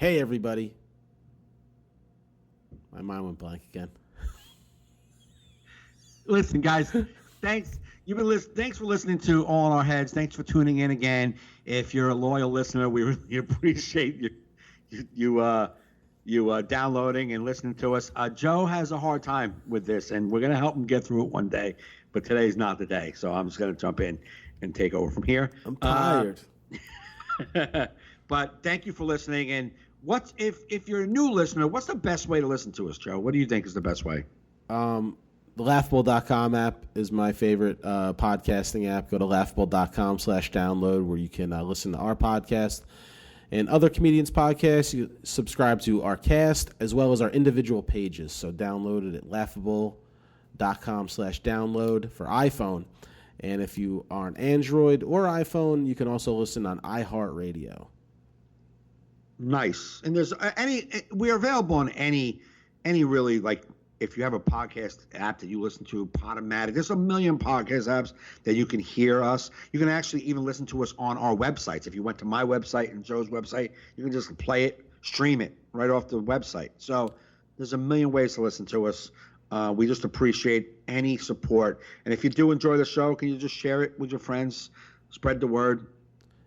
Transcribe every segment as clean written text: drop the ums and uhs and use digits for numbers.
Hey, everybody. My mind went blank again. Listen, guys, thanks. Thanks for listening to All in Our Heads. Thanks for tuning in again. If you're a loyal listener, we really appreciate you downloading and listening to us. Joe has a hard time with this, and we're gonna help him get through it one day. But today's not the day, so I'm just gonna jump in and take over from here. I'm tired. But thank you for listening. And if you're a new listener, what's the best way to listen to us, Joe? What do you think is the best way? The Laughable.com app is my favorite podcasting app. Go to laughable.com/download where you can listen to our podcast and other comedians' podcasts. You subscribe to our cast as well as our individual pages. So download it at laughable.com/download for iPhone. And if you are an Android or iPhone, you can also listen on iHeartRadio. Nice. And we're available on any really, like, if you have a podcast app that you listen to, Podomatic, there's a million podcast apps that you can hear us. You can actually even listen to us on our websites. If you went to my website and Joe's website, you can just play it, stream it right off the website. So there's a million ways to listen to us. We just appreciate any support. And if you do enjoy the show, can you just share it with your friends? Spread the word.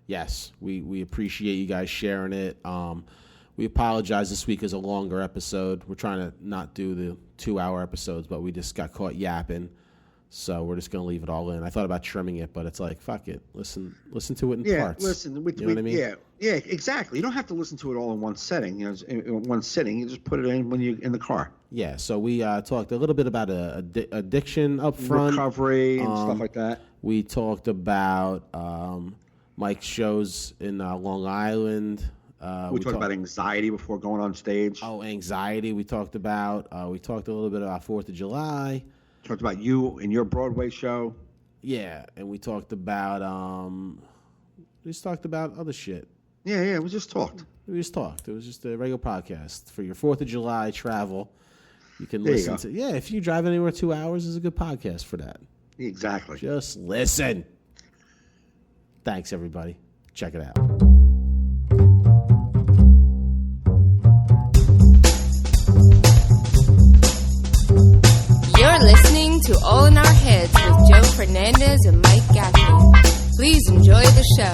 Yes, we appreciate you guys sharing it. We apologize, this week is a longer episode. We're trying to not do the 2-hour episodes, but we just got caught yapping. So we're just going to leave it all in. I thought about trimming it, but it's like, fuck it. Listen to it in parts. Listen. You know what I mean? Yeah, exactly. You don't have to listen to it all in one setting. In one sitting. You just put it in when you're in the car. Yeah, so we talked a little bit about addiction up front. Recovery and stuff like that. We talked about Mike's shows in Long Island. We talked about anxiety before going on stage. Oh, anxiety we talked about. We talked a little bit about 4th of July. Talked about you and your Broadway show. Yeah, and we talked about other shit. Yeah, we just talked. We just talked. It was just a regular podcast for your 4th of July travel. You can listen to. Yeah, if you drive anywhere 2 hours, is a good podcast for that. Exactly. Just listen. Thanks, everybody. Check it out. You're listening to All in Our Heads with Joe Fernandez and Mike Gaffney. Please enjoy the show.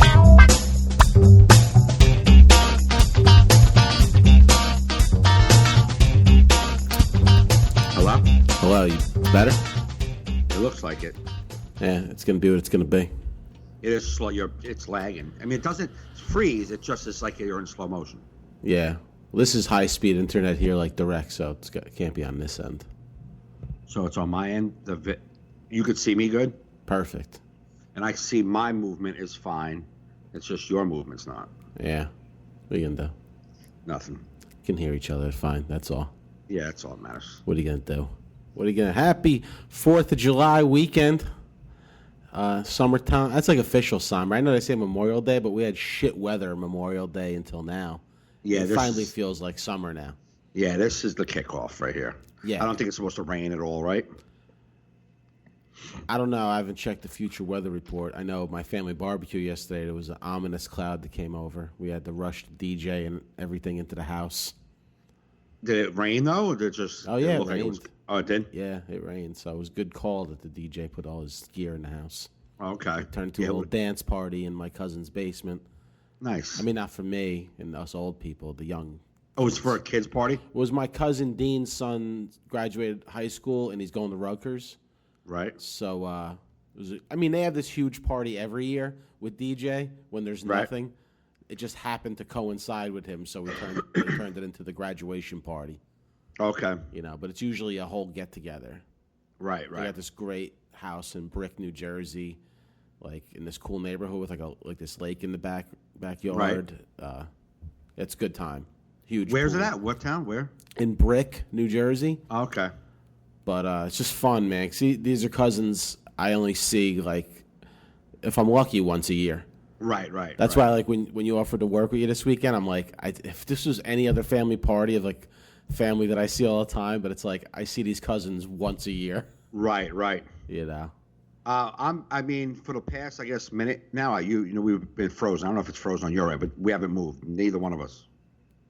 Hello? Hello, you better? It looks like it. Yeah, it's going to be what it's going to be. It is slow. It's lagging. I mean, it doesn't freeze. It just is like you're in slow motion. Yeah. Well, this is high-speed internet here, like direct, so it can't be on this end. So it's on my end. You could see me good? Perfect. And I see my movement is fine. It's just your movement's not. Yeah. What are you going to do? Nothing. You can hear each other fine. That's all. Yeah, that's all that matters. What are you going to do? Happy 4th of July weekend. Summertime. That's like official summer. I know they say Memorial Day, but we had shit weather Memorial Day until now. Yeah, it finally feels like summer now. Yeah, this is the kickoff right here. Yeah. I don't think it's supposed to rain at all, right? I don't know. I haven't checked the future weather report. I know my family barbecue yesterday, there was an ominous cloud that came over. We had to rush the DJ and everything into the house. Did it rain, though? Or did it just... Oh, yeah, it rained. It did? Yeah, it rained. So it was a good call that the DJ put all his gear in the house. Okay. It turned into a little dance party in my cousin's basement. Nice. I mean, not for me and us old people, the young. Oh, it's for a kid's party? It was my cousin Dean's son graduated high school, and he's going to Rutgers. Right. So, they have this huge party every year with DJ when there's nothing. Right. It just happened to coincide with him, so we turned it into the graduation party. Okay. But it's usually a whole get-together. Right. They got this great house in Brick, New Jersey, like in this cool neighborhood with like this lake in the backyard. Right. It's a good time. Huge. Where's pool. it at? What town? Where? In Brick, New Jersey. Okay. But it's just fun, man. See, these are cousins I only see, like, if I'm lucky, once a year. Right. That's why, like, when you offered to work with you this weekend, I'm like, if this was any other family party of, like, family that I see all the time, but it's like I see these cousins once a year. Right. I mean, for the past, I guess, minute now, we've been frozen. I don't know if it's frozen on your end, but we haven't moved. Neither one of us.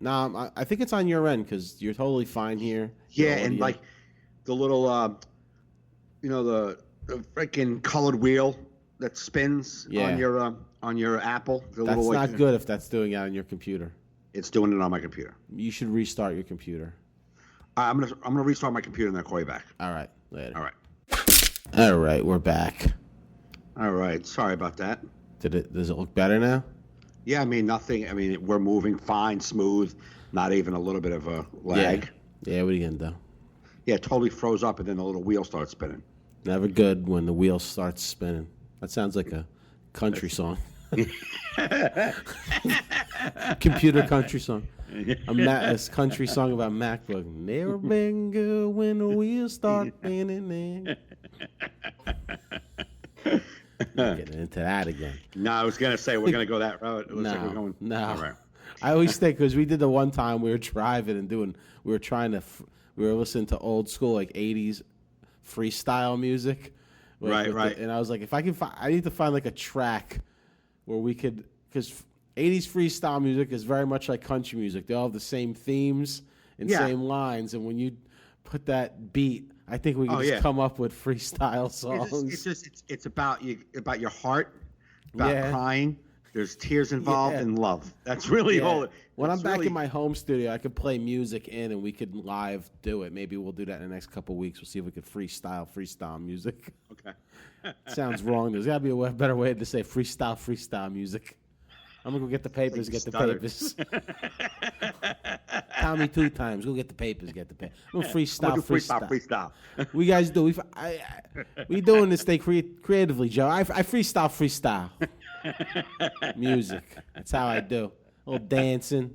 No, I think it's on your end because you're totally fine here. Yeah, and like the little, the freaking colored wheel that spins on your Apple. The That's little, not good if that's doing it on your computer. It's doing it on my computer. You should restart your computer. I'm gonna restart my computer and then I'll call you back. All right, later. All right. All right, we're back. All right. Sorry about that. Does it look better now? Yeah, I mean nothing. I mean we're moving fine, smooth, not even a little bit of a lag. Yeah, what are you gonna do? Yeah, it totally froze up and then the little wheel starts spinning. Never good when the wheel starts spinning. That sounds like a country song. Computer country song. A country song about MacBook. Never been good when the wheels start spinning. Getting into that again. No, I was gonna say we're gonna go that route. It looks No, like we're going. no. All right. I always think because we did the one time we were driving and we were listening to old school like '80s freestyle music. Right. And I was like, if I can I need to find like a track where we could, because '80s freestyle music is very much like country music. They all have the same themes and same lines, and when you put that beat, I think we can just come up with freestyle songs. It's about your heart, about crying. There's tears involved and love. That's really all. When I'm back in my home studio, I could play music in and we could live do it. Maybe we'll do that in the next couple of weeks. We'll see if we could freestyle music. Okay. Sounds wrong. There's got to be a better way to say freestyle music. I'm going to go get the papers, papers. Tommy 2 times. Go get the papers, I'm going to freestyle. We guys do. We doing this thing creatively, Joe. I freestyle. Music. That's how I do. A little dancing.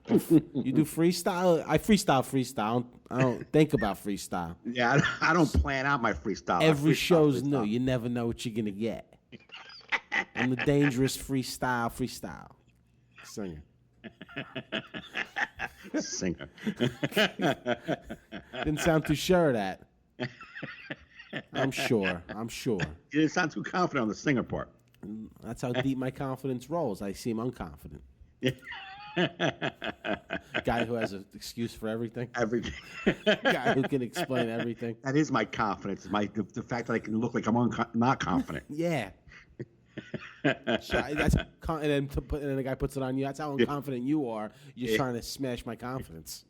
You do freestyle? I freestyle. I don't think about freestyle. Yeah, I don't plan out my freestyle. Every show's new. You never know what you're going to get. I'm the dangerous freestyle singer. Singer. Didn't sound too sure of that. I'm sure. You didn't sound too confident on the singer part. That's how deep my confidence rolls. I seem unconfident. Guy who has an excuse for everything. Guy who can explain everything. That is my confidence. The fact that I can look like I'm not confident. Yeah. So and then the guy puts it on you. That's how unconfident you are. You're just trying to smash my confidence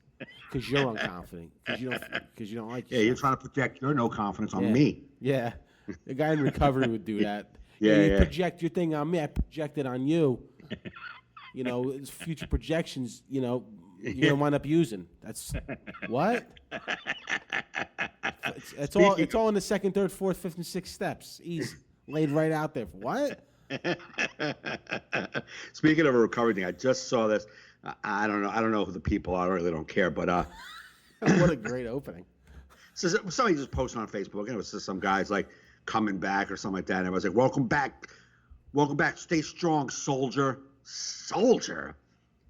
because you're unconfident. Because you don't like. Yeah, you're trying to project your no confidence on me. Yeah, the guy in recovery would do that. You project your thing on me. I project it on you. It's future projections. You're gonna wind up using. That's what. It's all in the second, third, fourth, fifth, and sixth steps. Easy. Laid right out there. What? Speaking of a recovery thing, I just saw this. I don't know who the people are. I really don't care. But what a great opening. So somebody just posted on Facebook, and it was just some guys like coming back or something like that. And I was like, "Welcome back. Stay strong, soldier. Soldier,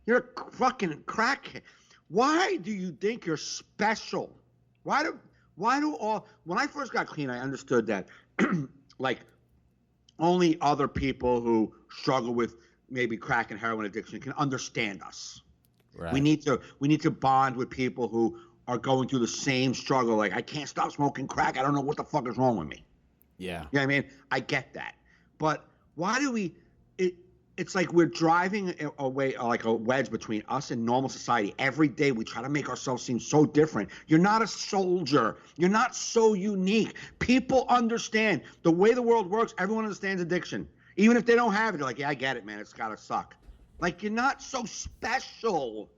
you're a fucking crackhead. Why do you think you're special? Why do all? When I first got clean, I understood that, like." Only other people who struggle with maybe crack and heroin addiction can understand us. Right. We need to bond with people who are going through the same struggle. Like, I can't stop smoking crack. I don't know what the fuck is wrong with me. Yeah. You know what I mean? I get that. But why do we it's like we're driving away like a wedge between us and normal society. Every day we try to make ourselves seem so different. You're not a soldier. You're not so unique. People understand the way the world works. Everyone understands addiction. Even if they don't have it, they're like, yeah, I get it, man. It's got to suck. Like, you're not so special.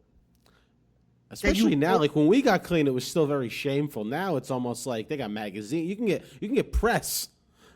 Especially now, like when we got clean, it was still very shameful. Now it's almost like they got magazine. You can get press.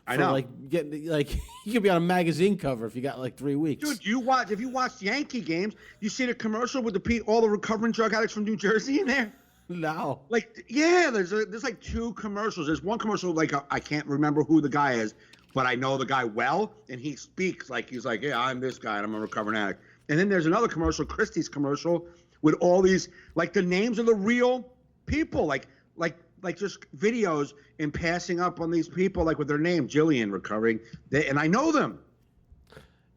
I know. You could be on a magazine cover if you got like 3 weeks. Dude, if you watch Yankee games, you see the commercial with all the recovering drug addicts from New Jersey in there? No. Like, yeah, there's like 2 commercials. There's one commercial, like, I can't remember who the guy is, but I know the guy well, and he speaks like he's like, yeah, I'm this guy, and I'm a recovering addict. And then there's another commercial, Christie's commercial, with all these, like, the names of the real people, like just videos and passing up on these people, like with their name, Jillian, recovering, and I know them.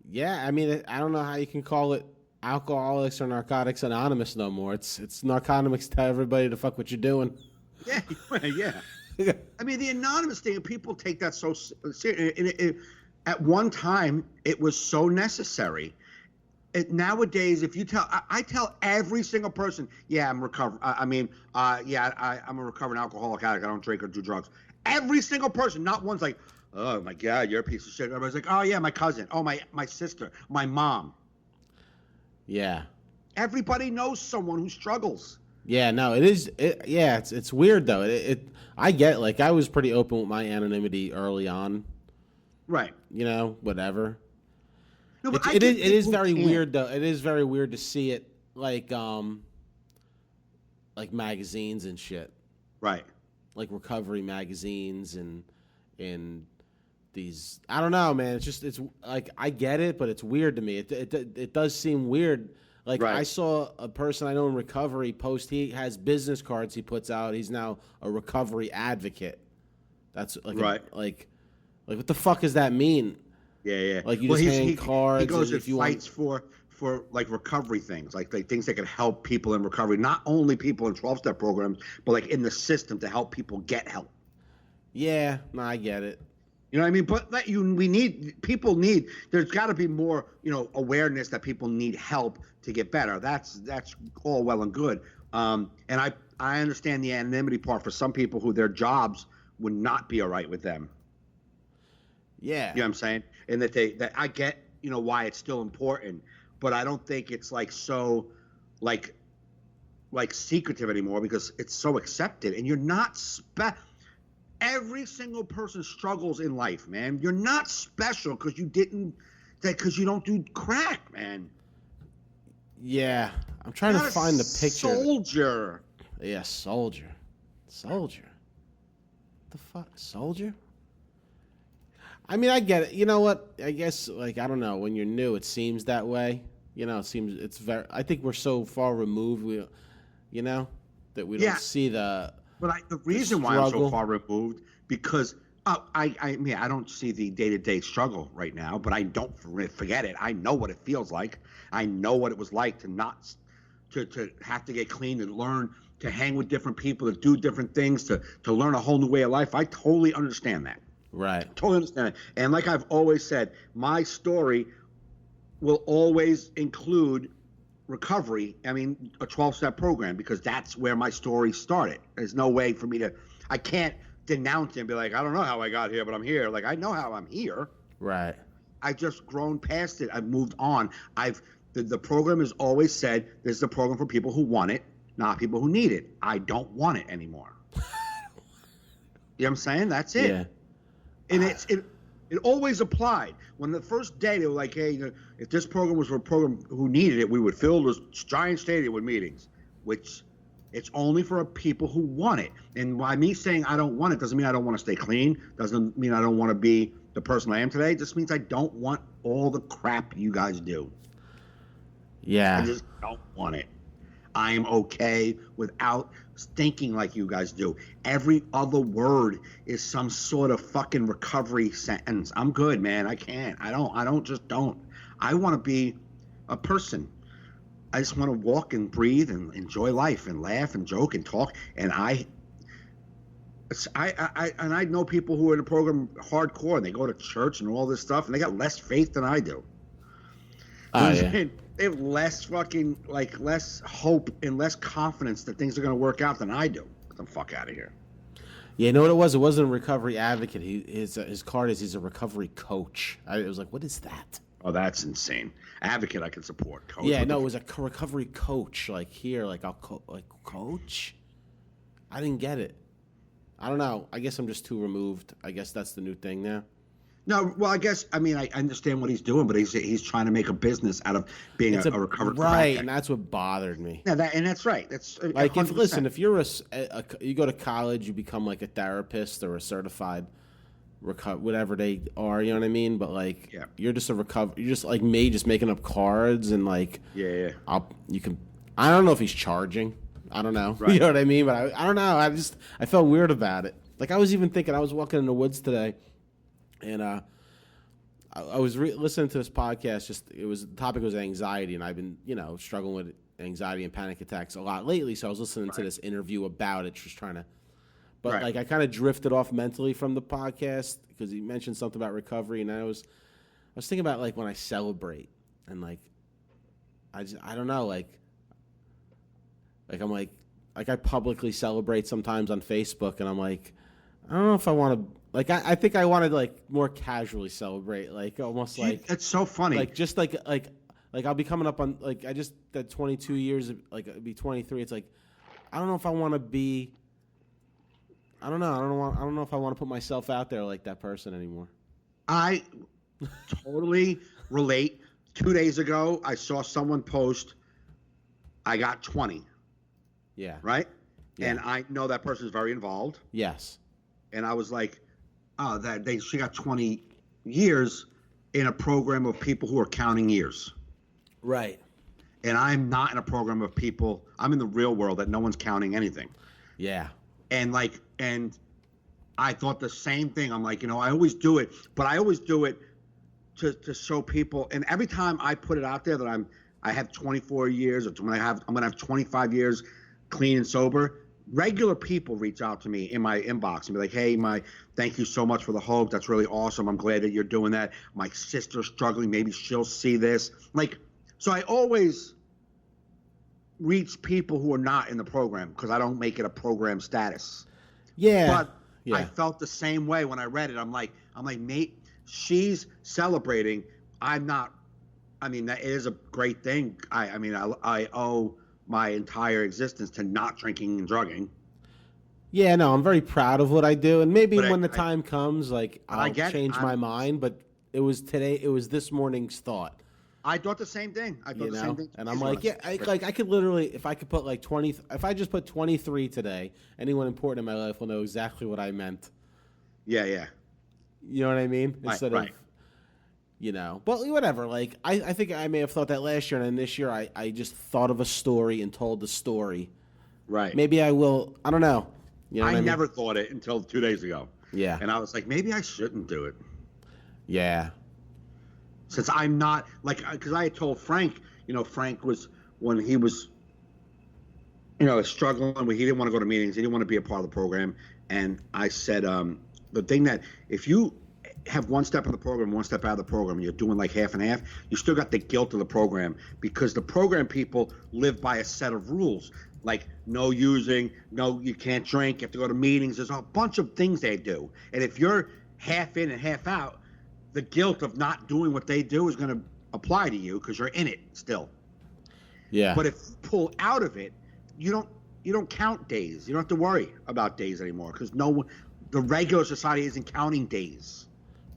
Yeah, I mean, I don't know how you can call it. Alcoholics or Narcotics Anonymous no more. It's Narcotics to everybody to fuck what you're doing. Yeah, yeah. I mean, the anonymous thing, people take that so serious. At one time, it was so necessary. Nowadays, if you tell, I tell every single person, yeah, I'm recovering. I'm a recovering alcoholic addict. I don't drink or do drugs. Every single person, not one's like, oh my God, you're a piece of shit. Everybody's like, oh yeah, my cousin, oh my sister, my mom. Yeah. Everybody knows someone who struggles. Yeah, no, it is. It's weird though. I get, like, I was pretty open with my anonymity early on. Right. You know, whatever. No, but It is very weird though. It is very weird to see it like magazines and shit. Right. Like recovery magazines and these. I don't know, man. It's like, I get it, but it's weird to me. It does seem weird. Like, right. I saw a person I know in recovery post. He has business cards he puts out. He's now a recovery advocate. That's like right. Like what the fuck does that mean? Yeah, yeah. Like, you just hang cards. He goes and and fights for like recovery things, like things that can help people in recovery. Not only people in 12-step programs, but like in the system to help people get help. Yeah, no, I get it. You know what I mean? But people need. There's got to be more, awareness that people need help to get better. That's all well and good. And I understand the anonymity part for some people who their jobs would not be all right with them. Yeah. You know what I'm saying? And that I get, why it's still important, but I don't think it's like so like secretive anymore because it's so accepted and you're not every single person struggles in life, man. You're not special because you don't do crack, man. Yeah. I'm trying to find the picture. Soldier. Yeah, soldier. Soldier. What the fuck? Soldier? I mean, I get it. You know what? I guess, like, I don't know. When you're new, it seems that way. It seems it's very. I think we're so far removed. That we don't see the. But the reason why I'm so far removed because I mean I don't see the day-to-day struggle right now, but I don't forget it. I know what it feels like. I know what it was like to have to get clean and learn to hang with different people, to do different things, to learn a whole new way of life. I totally understand that. Right. Totally understand it. And like I've always said, my story will always include recovery. I mean, a 12-step program, because that's where my story started. There's no way for me I can't denounce it and be like, I don't know how I got here, but I'm here. Like, I know how I'm here. Right. I've just grown past it. I've moved on. The program has always said this is a program for people who want it, not people who need it. I don't want it anymore. You know what I'm saying? That's it. Yeah. And it always applied. When the first day they were like, hey, if this program was for a program who needed it, we would fill this giant stadium with meetings, which it's only for people who want it. And by me saying I don't want it doesn't mean I don't want to stay clean, doesn't mean I don't want to be the person I am today. It just means I don't want all the crap you guys do. Yeah. I just don't want it. I am okay without thinking like you guys do. Every other word is some sort of fucking recovery sentence. I'm good, man. I can't. I don't. I want to be a person. I just want to walk and breathe and enjoy life and laugh and joke and talk. And I know people who are in the program hardcore and they go to church and all this stuff and they got less faith than I do. Yeah. They have less less hope and less confidence that things are going to work out than I do. Get the fuck out of here. Yeah, you know what it was? It wasn't a recovery advocate. His card is he's a recovery coach. I was like, what is that? Oh, that's insane. Advocate, I can support. Coach, yeah, no, it was a recovery coach. Like here, like coach. I didn't get it. I don't know. I guess I'm just too removed. I guess that's the new thing now. No, well, I understand what he's doing, but he's trying to make a business out of being a recovered right, and that's what bothered me. Yeah, that's right. That's like 100%. If you're you go to college, you become like a therapist or a certified whatever they are. You know what I mean? But like, yeah. You're just you're just like me, just making up cards and like, yeah. I don't know if he's charging. I don't know. Right. You know what I mean? But I don't know. I felt weird about it. Like I was even thinking, I was walking in the woods today. And I was listening to this podcast. The topic was anxiety, and I've been struggling with anxiety and panic attacks a lot lately. So I was listening to this interview about it, just trying to. But like I kind of drifted off mentally from the podcast because he mentioned something about recovery, and I was thinking about like when I celebrate and like I don't know like I'm like I publicly celebrate sometimes on Facebook, and I'm like I don't know if I want to. Like I think I wanted like more casually celebrate, like almost like it's so funny. Like just like I'll be coming up on like I just that 22 years, like it'd be 23. It's like I don't know if I want to be. I don't know if I want to put myself out there like that person anymore. I totally relate. 2 days ago, I saw someone post, "I got 20." Yeah. Right. Yeah. And I know that person is very involved. Yes. And I was like, oh, she got 20 years in a program of people who are counting years. Right. And I'm not in a program of people. I'm in the real world that no one's counting anything. Yeah. And I thought the same thing. I'm like, I always do it, but I always do it to show people. And every time I put it out there that I have 24 years, or I'm gonna have 25 years clean and sober. Regular people reach out to me in my inbox and be like, "Hey, thank you so much for the hope. That's really awesome. I'm glad that you're doing that. My sister's struggling. Maybe she'll see this." So I always reach people who are not in the program because I don't make it a program status. Yeah. But yeah. I felt the same way when I read it. I'm like, mate, she's celebrating. I'm not. I mean, that is a great thing. I owe my entire existence to not drinking and drugging. Yeah, no, I'm very proud of what I do, and maybe when the time comes, like I'll change my mind. But it was this morning's thought. I thought the same thing. Same thing. And I'm like, yeah, I could literally, if I could put like 20, if I just put 23 today, anyone important in my life will know exactly what I meant. Yeah, yeah. You know what I mean? Instead of. But whatever. Like, I think I may have thought that last year, and then this year I just thought of a story and told the story. Right. Maybe I will. I don't know. I never thought it until 2 days ago. Yeah. And I was like, maybe I shouldn't do it. Yeah. Since I'm not, because I had told Frank, Frank was, when he was, struggling, he didn't want to go to meetings, he didn't want to be a part of the program. And I said, the thing that if you have one step in the program, one step out of the program, you're doing like half and half, you still got the guilt of the program, because the program people live by a set of rules, like no using, no, you can't drink, you have to go to meetings. There's a bunch of things they do. And if you're half in and half out, the guilt of not doing what they do is going to apply to you because you're in it still. Yeah. But if you pull out of it, you don't count days. You don't have to worry about days anymore because the regular society isn't counting days.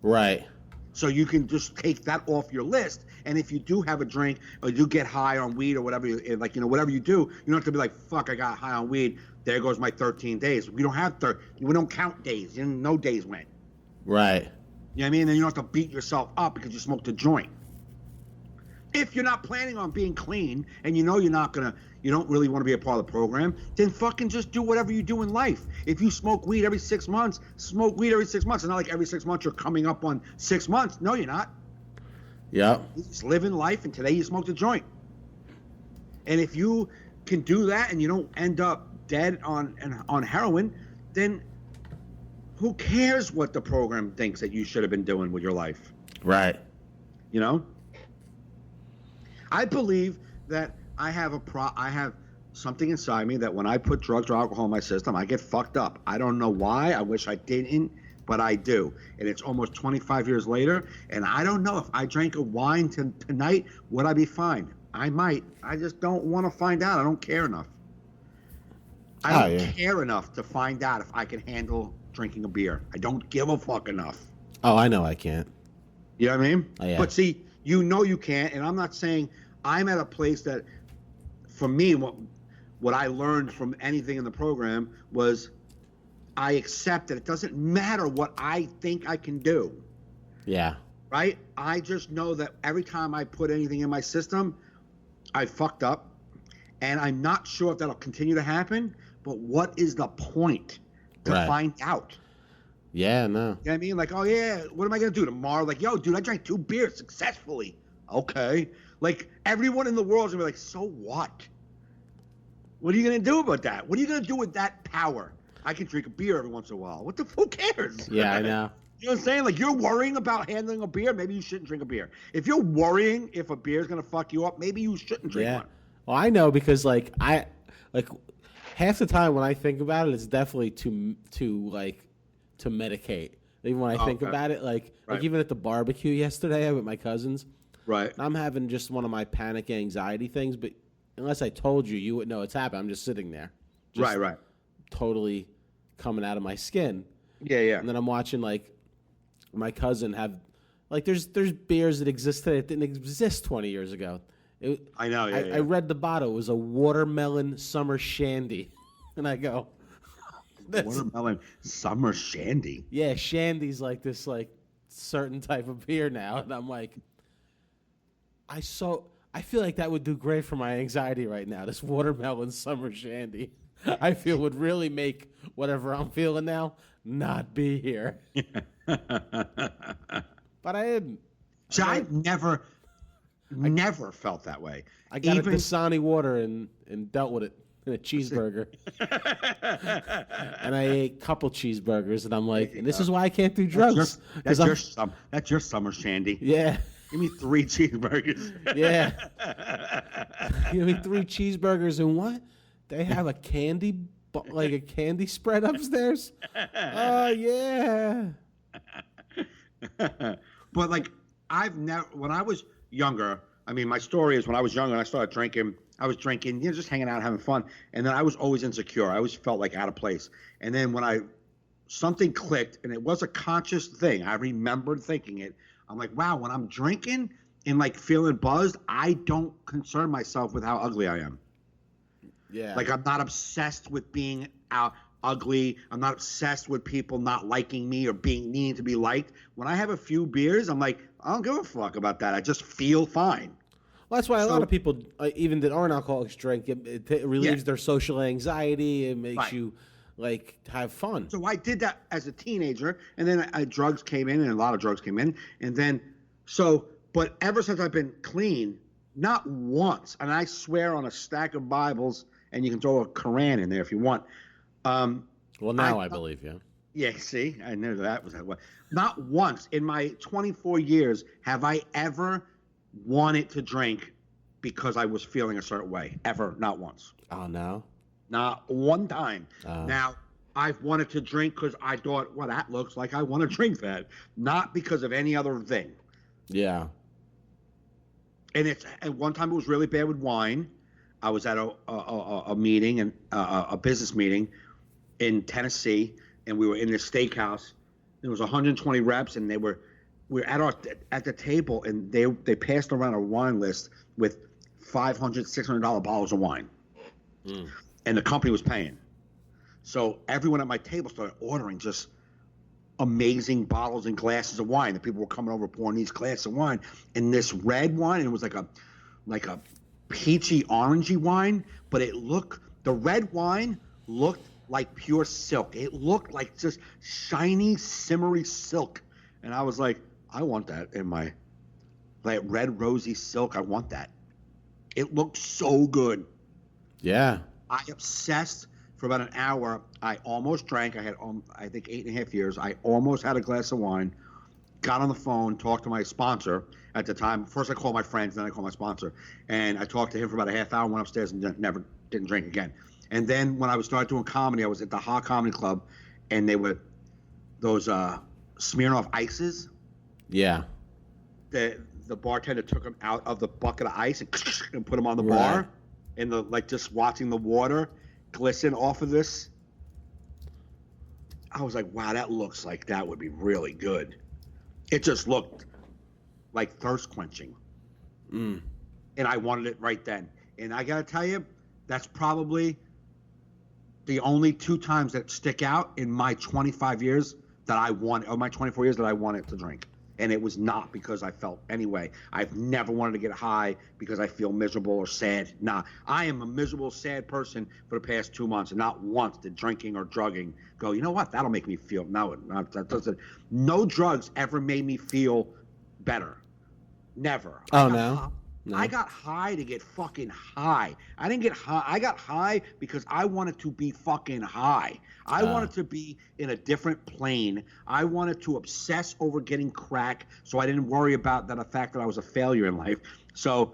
Right. So you can just take that off your list. And if you do have a drink or you get high on weed or whatever, whatever you do, you don't have to be like, fuck, I got high on weed. There goes my 13 days. We don't have we don't count days. No days went. Right. You know what I mean? Then you don't have to beat yourself up because you smoked a joint. If you're not planning on being clean and you don't really want to be a part of the program, then fucking just do whatever you do in life. If you smoke weed every 6 months, smoke weed every 6 months. It's not like every 6 months you're coming up on 6 months. No, you're not. Yeah. You just living life, and today you smoked a joint. And if you can do that and you don't end up dead on heroin, then who cares what the program thinks that you should have been doing with your life? Right. I believe that I have something inside me that when I put drugs or alcohol in my system, I get fucked up. I don't know why. I wish I didn't, but I do. And it's almost 25 years later, and I don't know if I drank a wine tonight, would I be fine? I might. I just don't want to find out. I don't care enough. I don't care enough to find out if I can handle drinking a beer. I don't give a fuck enough. Oh, I know I can't. You know what I mean? Oh, yeah. But see, you can't, and I'm not saying I'm at a place that, for me, what I learned from anything in the program was I accept that it doesn't matter what I think I can do. Yeah. Right? I just know that every time I put anything in my system, I fucked up, and I'm not sure if that'll continue to happen, but what is the point to find out? Yeah, no. You know what I mean? Like, oh yeah, what am I gonna do tomorrow? Like, yo, dude, I drank 2 beers successfully. Okay. Like, everyone in the world's gonna be like, so what? What are you gonna do about that? What are you gonna do with that power? I can drink a beer every once in a while. What the who cares? Yeah, I know. You know what I'm saying? Like, you're worrying about handling a beer, maybe you shouldn't drink a beer. If you're worrying if a beer is gonna fuck you up, maybe you shouldn't drink Yeah. one. Well, I know because like half the time when I think about it, it's definitely to medicate. Even when I think Okay. about it, like Right. even at the barbecue yesterday with my cousins, Right. I'm having just one of my panic anxiety things. But unless I told you, you wouldn't know it's happening. I'm just sitting there, just Right. totally coming out of my skin. Yeah. And then I'm watching like my cousin have like there's beers that exist today that didn't exist 20 years ago. I know, yeah. I read the bottle. It was a watermelon summer shandy, and I go, Watermelon summer shandy. yeah, shandy's like this like certain type of beer now, and I'm like, I feel like that would do great for my anxiety right now. This watermelon summer shandy, I feel would really make whatever I'm feeling now not be here. But I didn't. See, I've never felt that way. I got Even- a Dasani water and dealt with it in a cheeseburger. And I ate a couple cheeseburgers, and I'm like, and this is why I can't do drugs. 'Cause That's your summer shandy. yeah, Give me 3 cheeseburgers. yeah. Give me 3 cheeseburgers and what? They have a candy, like a candy spread upstairs? Oh, yeah. But like, I've never. When I was younger, I mean, my story is when I was younger and I started drinking. I was drinking, just hanging out, having fun, and then I was always insecure. I always felt like out of place. And then when something clicked, and it was a conscious thing. I remembered thinking it. I'm like, wow, when I'm drinking and like feeling buzzed, I don't concern myself with how ugly I am. Yeah. Like, I'm not obsessed with being out ugly. I'm not obsessed with people not liking me or needing to be liked. When I have a few beers, I'm like, I don't give a fuck about that. I just feel fine. Well, that's why a lot of people, even that aren't alcoholics, drink. It relieves their social anxiety. It makes you like have fun. So I did that as a teenager, and then drugs came in, and a lot of drugs came in, and then but ever since I've been clean, not once, and I swear on a stack of Bibles, and you can throw a Quran in there if you want. Well, now I believe you. Yeah, see, I knew that was that way. Not once in my 24 years have I ever wanted to drink because I was feeling a certain way. Ever, not once. Oh, no? Not one time. Now, I've wanted to drink because I thought, well, that looks like I want to drink that. Not because of any other thing. Yeah. And one time it was really bad with wine. I was at a meeting, and a business meeting in Tennessee, and we were in this steakhouse. There was 120 reps, and we're at the table, and they passed around a wine list with $500, $600 bottles of wine, and the company was paying. So everyone at my table started ordering just amazing bottles and glasses of wine. The people were coming over pouring these glasses of wine, and this red wine, and it was like a peachy orangey wine, but the red wine looked like pure silk. It looked like just shiny, simmery silk. And I was like, I want that in my like red rosy silk. I want that. It looked so good. Yeah. I obsessed for about an hour. I almost drank. I had, I think, 8.5 years. I almost had a glass of wine. Got on the phone, talked to my sponsor at the time. First I called my friends, then I called my sponsor. And I talked to him for about a half hour, went upstairs, and didn't drink again. And then when I started doing comedy, I was at the Ha Comedy Club, and they were those Smirnoff Ices. Yeah. The bartender took them out of the bucket of ice and put them on the bar. And just watching the water glisten off of this. I was like, wow, that looks like that would be really good. It just looked like thirst quenching. And I wanted it right then. And I got to tell you, that's probably the only 2 times that stick out in my 25 years that I want, or my 24 years that I wanted to drink. and it was not because I felt anyway. I've never wanted to get high because I feel miserable or sad. Nah, I am a miserable, sad person for the past 2 months, and not once did drinking or drugging go, you know what, that'll make me feel. No, that doesn't. No drugs ever made me feel better. Never. Oh, no? No. I got high to get fucking high. I didn't get high. I got high because I wanted to be fucking high. I wanted to be in a different plane. I wanted to obsess over getting crack, so I didn't worry about the fact that I was a failure in life. So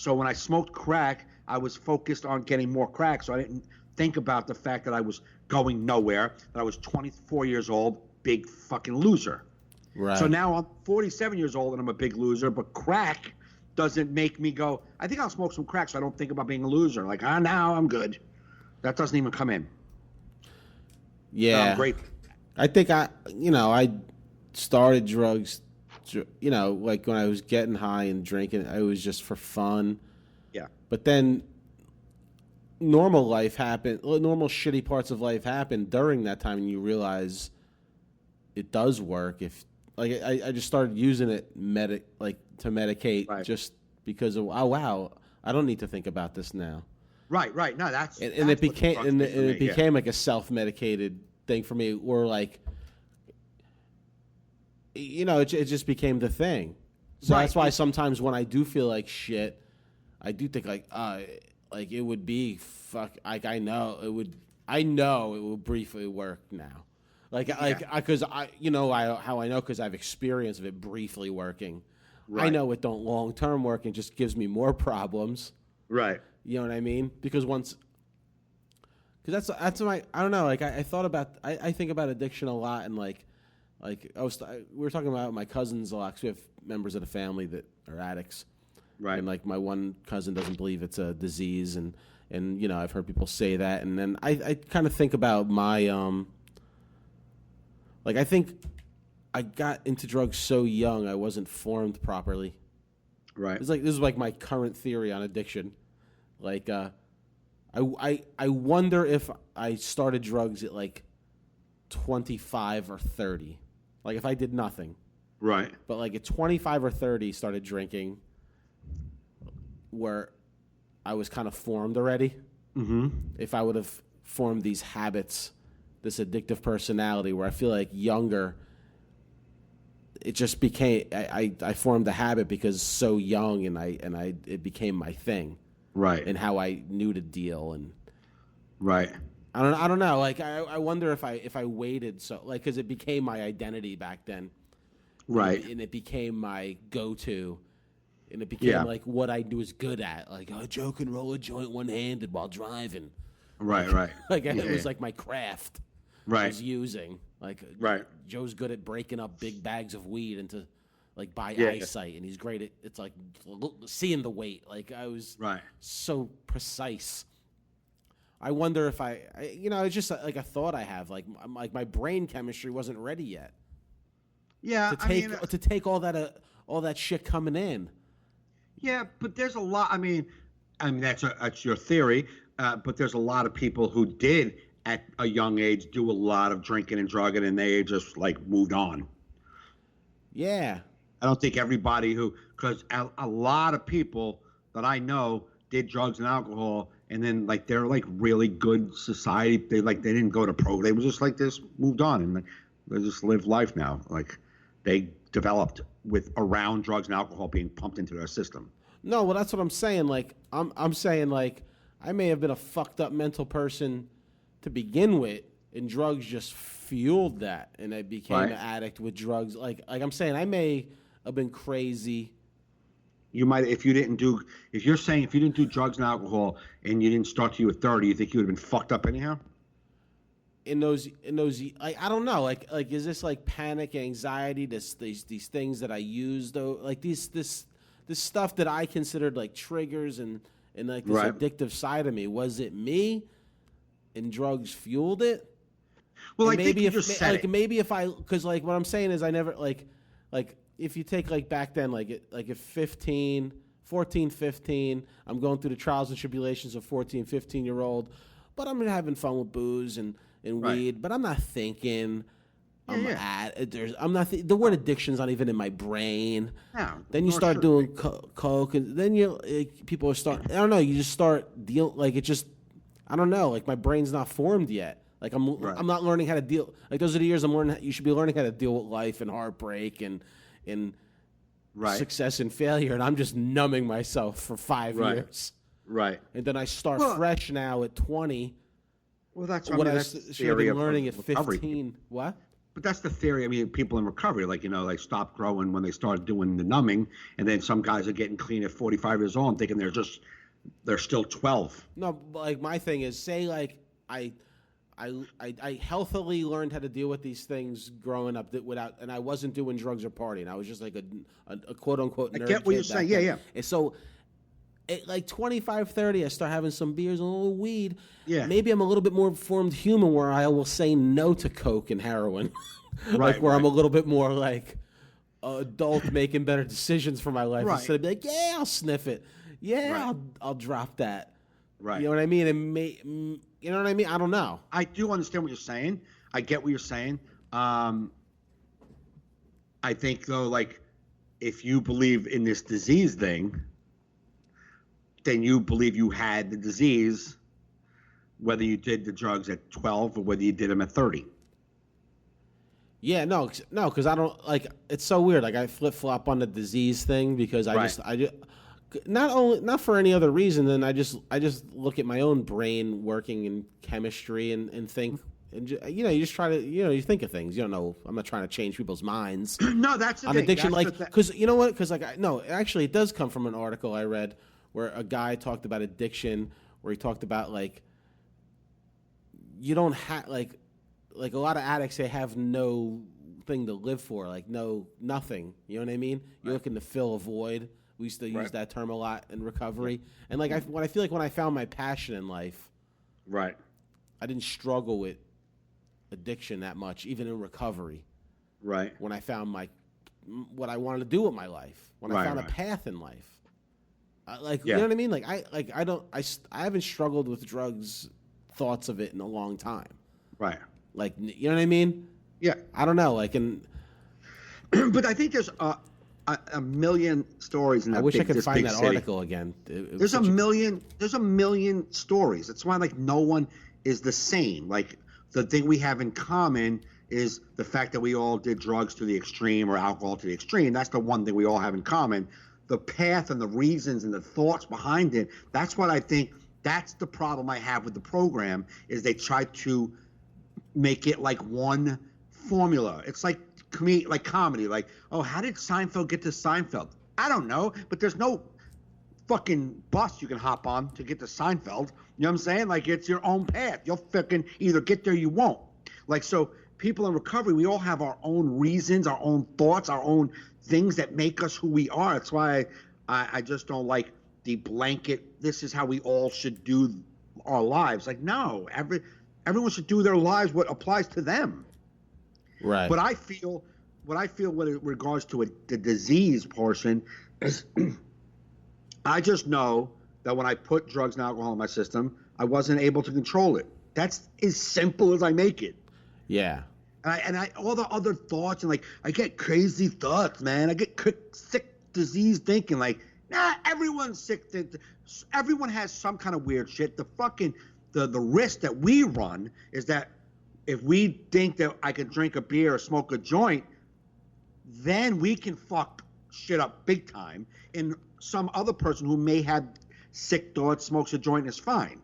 when I smoked crack, I was focused on getting more crack, so I didn't think about the fact that I was going nowhere, that I was 24 years old, big fucking loser. Right. So now I'm 47 years old and I'm a big loser, but crack doesn't make me go, I think I'll smoke some crack so I don't think about being a loser. Like, now I'm good. That doesn't even come in. Yeah. I'm great. I think I started drugs, like when I was getting high and drinking, it was just for fun. Yeah. But then normal life happened, normal shitty parts of life happened during that time, and you realize it does work. If like I just started using it to medicate, right, just because of, oh wow, I don't need to think about this now. Right. No, that's it became like a self-medicated thing for me, or like, it just became the thing. So right. That's why sometimes when I do feel like shit, I do think like it would be like I know it will briefly work now. Because how I know, because I've experience of it briefly working. Right. I know it don't long term work, and just gives me more problems. Right. You know what I mean? Because that's my, I don't know. Like I thought about, I think about addiction a lot, and we were talking about my cousins a lot, because we have members of the family that are addicts. Right. And like my one cousin doesn't believe it's a disease, and I've heard people say that, and then I kind of think about my I think I got into drugs so young I wasn't formed properly. Right. This is like my current theory on addiction. Like I wonder if I started drugs at like 25 or 30. Like if I did nothing. Right. But like at 25 or 30 started drinking, where I was kind of formed already. Mm-hmm. If I would have formed these habits, this addictive personality, where I feel like younger, it just became, I formed the habit because so young, and it became my thing. Right. And how I knew to deal, and right. I don't know. Like I wonder if I waited, so like, because it became my identity back then. Right. And it became my go-to. And it became like what I was good at. Like, Joe can roll a joint one-handed while driving. Right. Like it was like my craft. Right. I was using. Like, right. Joe's good at breaking up big bags of weed into like by eyesight, and he's great at, it's like seeing the weight. Like I was so precise. I wonder if it's just like a thought I have. Like my brain chemistry wasn't ready yet. Yeah. To take all that shit coming in. Yeah, but there's a lot. I mean that's your theory. But there's a lot of people who did at a young age do a lot of drinking and drugging, and they just like moved on. Yeah. I don't think everybody because a lot of people that I know did drugs and alcohol, and then like they're like really good society. They didn't go to pro. They were just like this, moved on, and they just live life now. Like they developed around drugs and alcohol being pumped into their system. No, well that's what I'm saying. Like I'm saying like I may have been a fucked up mental person to begin with, and drugs just fueled that, and I became an addict with drugs. Like I'm saying, I may have been crazy. You might, if you're saying if you didn't do drugs and alcohol and you didn't start till you were 30, you think you would have been fucked up anyhow? In those, I don't know. Like, is this like panic, anxiety? These things that I use though, like this stuff that I considered like triggers and like this addictive side of me. Was it me? And drugs fueled it? Well, and maybe because like what I'm saying is I never like if you take like back then, like at 14, 15, I'm going through the trials and tribulations of 14, 15-year-old, but I'm having fun with booze and weed, but I'm not thinking. I'm not. The word addiction's not even in my brain. No, Then you start doing coke, and then people are starting. I don't know. You just start like it just. I don't know. Like my brain's not formed yet. Like I'm not learning how to deal. Like those are the years I'm learning. You should be learning how to deal with life and heartbreak and success and failure. And I'm just numbing myself for 5 years. Right. And then I start fresh now at 20. Well, that's what I should have been learning at 15. What? But that's the theory. I mean, people in recovery, like, they stop growing when they start doing the numbing, and then some guys are getting clean at 45 years old and thinking they're still 12. No, like my thing is, say like I healthily learned how to deal with these things growing up and I wasn't doing drugs or partying. I was just like a quote unquote nerd. I get what you're saying. Yeah. And so at like 25, 30, I start having some beers and a little weed. Yeah. Maybe I'm a little bit more formed human where I will say no to coke and heroin. I'm a little bit more like adult making better decisions for my life instead of be like, yeah, I'll sniff it. Yeah, I'll drop that. Right. You know what I mean? You know what I mean? I don't know. I do understand what you're saying. I get what you're saying. I think, though, like, if you believe in this disease thing, then you believe you had the disease, whether you did the drugs at 12 or whether you did them at 30. Yeah, no, because I don't, like, it's so weird. Like, I flip-flop on the disease thing because I just not for any other reason than I just look at my own brain working in chemistry and think, and you just try to, you think of things. You don't know. I'm not trying to change people's minds. No, that's the on thing. Addiction, like, because you know what? Because actually, it does come from an article I read where a guy talked about addiction, where he talked about like you don't have like a lot of addicts, they have no thing to live for, like nothing. You know what I mean? You're looking to fill a void. We used to use that term a lot in recovery. And like I feel like when I found my passion in life, right, I didn't struggle with addiction that much, even in recovery. Right. When I found what I wanted to do with my life, when I found a path in life, you know what I mean? Like I haven't struggled with drugs, thoughts of it in a long time. Right. Like, you know what I mean? Yeah. I don't know. But I think there's a million stories in that. I wish I could find that city. Article again. There's a million stories. That's why like no one is the same. Like the thing we have in common is the fact that we all did drugs to the extreme or alcohol to the extreme. That's the one thing we all have in common. The path and the reasons and the thoughts behind it. That's what I think. That's the problem I have with the program is they try to make it like one formula. It's like comedy. Like, oh, how did Seinfeld get to Seinfeld? I don't know, but there's no fucking bus you can hop on to get to Seinfeld. You know what I'm saying? Like, it's your own path. You'll fucking either get there or you won't. Like, so people in recovery, we all have our own reasons, our own thoughts, our own things that make us who we are. That's why I just don't like the blanket, this is how we all should do our lives. Like, no, everyone should do their lives what applies to them. Right. But what I feel with regards to the disease portion is I just know that when I put drugs and alcohol in my system, I wasn't able to control it. That's as simple as I make it. Yeah. And I all the other thoughts and like I get crazy thoughts, man. I get sick disease thinking like, nah, everyone's sick. Everyone has some kind of weird shit. The risk that we run is that if we think that I can drink a beer or smoke a joint, then we can fuck shit up big time. And some other person who may have sick thoughts, smokes a joint, is fine.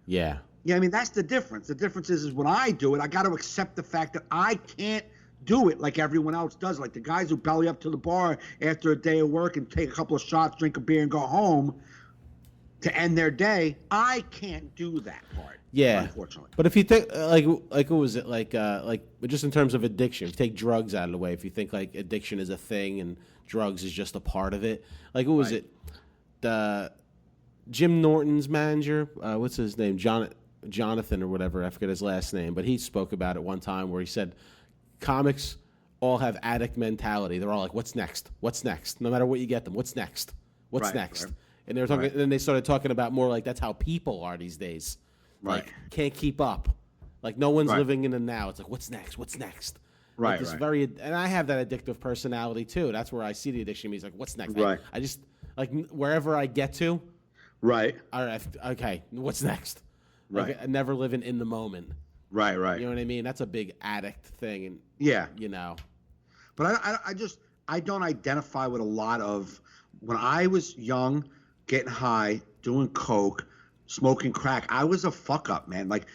Yeah. Yeah, I mean, that's the difference. The difference is when I do it, I got to accept the fact that I can't do it like everyone else does. Like the guys who belly up to the bar after a day of work and take a couple of shots, drink a beer, and go home to end their day. I can't do that part. Yeah, unfortunately. But if you think what was it like just in terms of addiction, if you take drugs out of the way, if you think like addiction is a thing and drugs is just a part of it, like what was it? The Jim Norton's manager, what's his name, Jonathan or whatever, I forget his last name, but he spoke about it one time where he said comics all have addict mentality. They're all like, "What's next? What's next?" No matter what you get them, what's next? What's next? Right. And they were talking. And then they started talking about more like that's how people are these days. Right. Like can't keep up. Like no one's living in the now. It's like what's next? What's next? Right, Like this right. very, and I have that addictive personality too. That's where I see the addiction. He's like, what's next? Right. I just like wherever I get to. Right. All right. Okay. What's next? Right. Like, never living in the moment. Right. Right. You know what I mean? That's a big addict thing, and Yeah. you know. But I don't identify with a lot of when I was young, getting high, doing coke, smoking crack. I was a fuck up, man. Like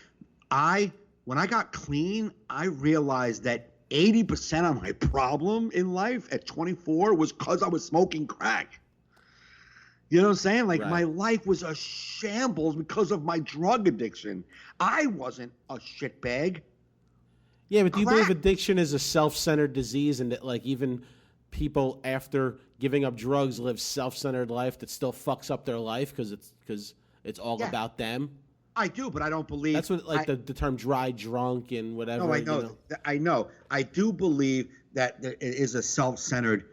when I got clean, I realized that 80% of my problem in life at 24 was because I was smoking crack. You know what I'm saying? Like Right. my life was a shambles because of my drug addiction. I wasn't a shitbag. Yeah, but do you believe Crack. addiction is a self-centered disease, and that like even people after giving up drugs live self-centered life that still fucks up their life because it's all Yeah. about them? I do, but I don't believe That's what like the term dry drunk and whatever. No, I you know. I know. I do believe that it is a self-centered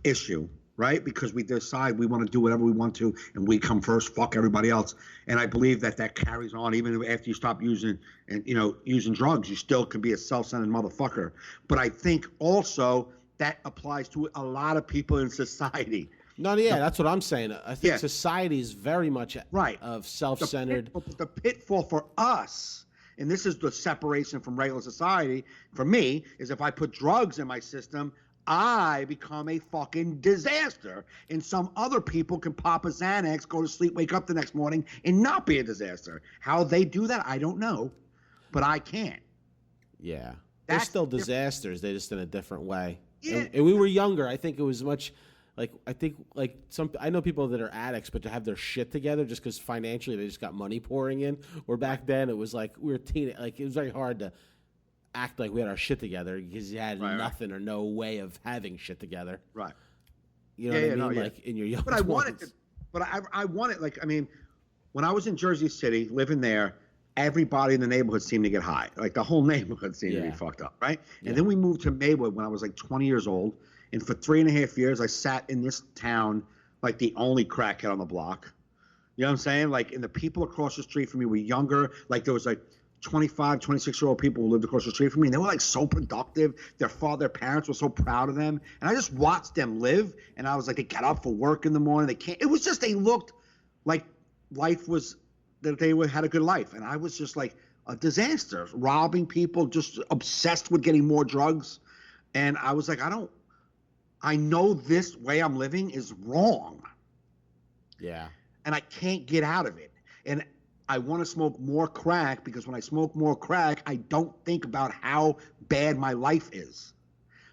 issue, right? Because we decide we want to do whatever we want to, and we come first, fuck everybody else. And I believe that carries on even after you stop using using drugs. You still can be a self-centered motherfucker. But I think also that applies to a lot of people in society. No, yeah, that's what I'm saying. I think Yeah. society is very much Right. of self-centered. The pitfall for us, and this is the separation from regular society, for me, is if I put drugs in my system, I become a fucking disaster. And some other people can pop a Xanax, go to sleep, wake up the next morning, and not be a disaster. How they do that, I don't know, but I can't. Yeah, they're That's still different. disasters. They're just in a different way. Yeah. And we were younger. I think it was much like I know people that are addicts, but to have their shit together just because financially they just got money pouring in. Or back then it was like we were like it was very hard to act like we had our shit together because you had Right, right. nothing or no way of having shit together. Right. You know Yeah, what yeah, I no, mean? yeah. Like in your young But I wanted 20s. to, but I wanted, like, I mean, when I was in Jersey City, living there, everybody in the neighborhood seemed to get high. Like the whole neighborhood seemed to be Yeah. fucked up, right? Yeah. And then we moved to Maywood when I was like 20 years old. And for 3.5 years, I sat in this town like the only crackhead on the block. You know what I'm saying? Like, and the people across the street from me were younger. Like there was like 25, 26-year-old people who lived across the street from me. And they were like so productive. Their parents were so proud of them. And I just watched them live. And I was like, they got up for work in the morning. It was just, they looked like life was, that they had a good life. And I was just like a disaster, robbing people, just obsessed with getting more drugs. And I was like, I know this way I'm living is wrong. Yeah. And I can't get out of it. And I want to smoke more crack because when I smoke more crack, I don't think about how bad my life is.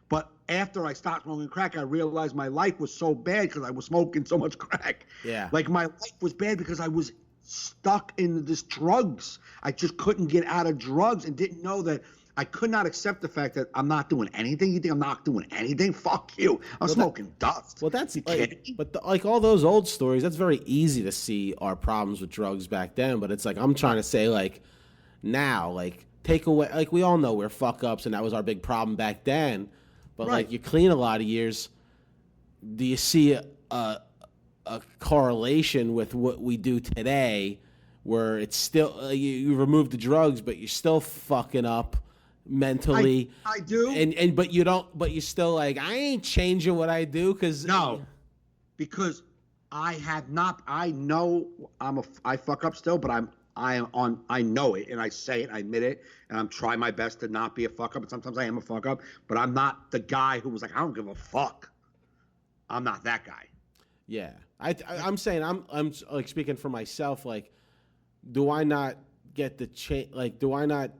But after I stopped smoking crack, I realized my life was so bad because I was smoking so much crack. Yeah. Like my life was bad because I was stuck in this drugs. I just couldn't get out of drugs and didn't know that I could not accept the fact that I'm not doing anything. You think I'm not doing anything? Fuck you. I'm smoking dust. Well, that's You like, kidding me? but like all those old stories, that's very easy to see our problems with drugs back then. But it's like I'm trying to say, like now, like take away, like we all know we're fuck ups, and that was our big problem back then. But Right. like you clean a lot of years, do you see a correlation with what we do today, where it's still you remove the drugs, but you're still fucking up mentally. I do. And but you don't. But you still like I ain't changing what I do because No, because I have not. I know I fuck up still, but I know it, and I say it, I admit it, and I'm trying my best to not be a fuck up. And sometimes I am a fuck up, but I'm not the guy who was like, I don't give a fuck. I'm not that guy. Yeah, I'm saying I'm like speaking for myself. Like, do I not get the change? Like, do I not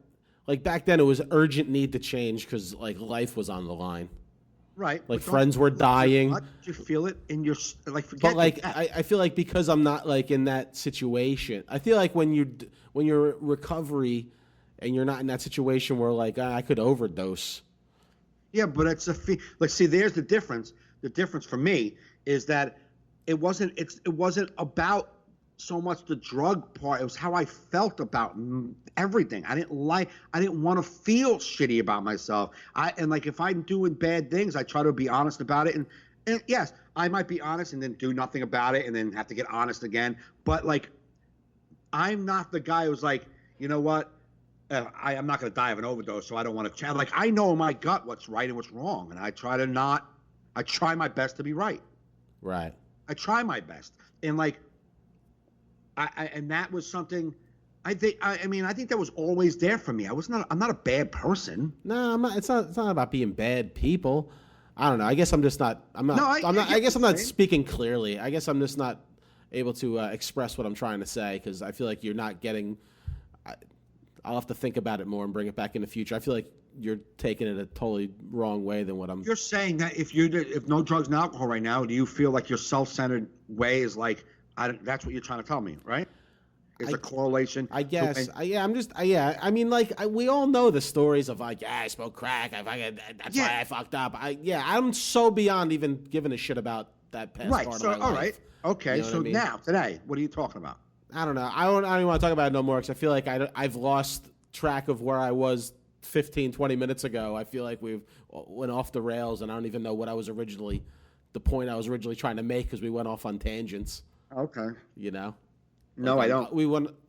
like back then? It was urgent need to change because like life was on the line. Right. Like but don't friends you were feel it dying. much? You feel it in your like. Forget But like that. I feel like because I'm not like in that situation, I feel like when you're recovery and you're not in that situation where like I could overdose. Yeah, but it's like, see, there's the difference. The difference for me is that it wasn't about so much the drug part. It was how I felt about everything. I didn't want to feel shitty about myself. And like if I'm doing bad things, I try to be honest about it. And yes, I might be honest and then do nothing about it and then have to get honest again. But like, I'm not the guy who's like, you know what? I'm not going to die of an overdose, so I don't want to chat. Like, I know in my gut what's right and what's wrong, and I try my best to be right. Right. I try my best, and like, and that was something. I think that was always there for me. I'm not a bad person. No, I'm not. It's not about being bad people. I don't know. I guess I'm just not. I'm not. No, I guess I'm not speaking clearly. I guess I'm just not able to express what I'm trying to say because I feel like you're not getting. I'll have to think about it more and bring it back in the future. I feel like you're taking it a totally wrong way than what I'm. You're saying that if no drugs and alcohol right now, do you feel like your self-centered way is like that's what you're trying to tell me, right? Is a correlation. I guess. I mean, like we all know the stories of like, I smoke crack. That's why I fucked up. I'm so beyond even giving a shit about that past part of my life. All right. Okay. You know what I mean? Now today, what are you talking about? I don't know. I don't even want to talk about it no more because I feel like I've lost track of where I was 15, 20 minutes ago. I feel like we've went off the rails, and I don't even know what the point I was originally trying to make because we went off on tangents. Okay. You know. No, I don't.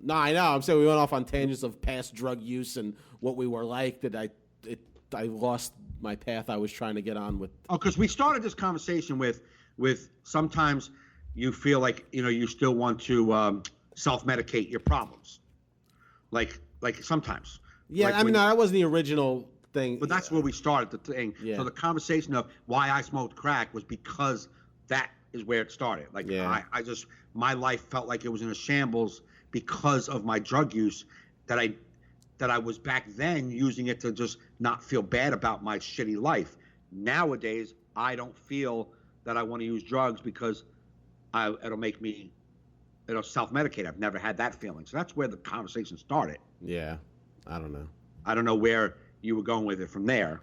No, I know. I'm saying we went off on tangents of past drug use and what we were like. That I lost my path I was trying to get on with. Oh, because we started this conversation with sometimes you feel like you still want to self-medicate your problems, like sometimes. Yeah, like I mean, no, that wasn't the original thing. But that's where we started the thing. Yeah. So the conversation of why I smoked crack was because that is where it started. Like my life felt like it was in a shambles because of my drug use that I was back then using it to just not feel bad about my shitty life. Nowadays, I don't feel that I want to use drugs because it'll make me self-medicate. I've never had that feeling. So that's where the conversation started. Yeah. I don't know. I don't know where you were going with it from there.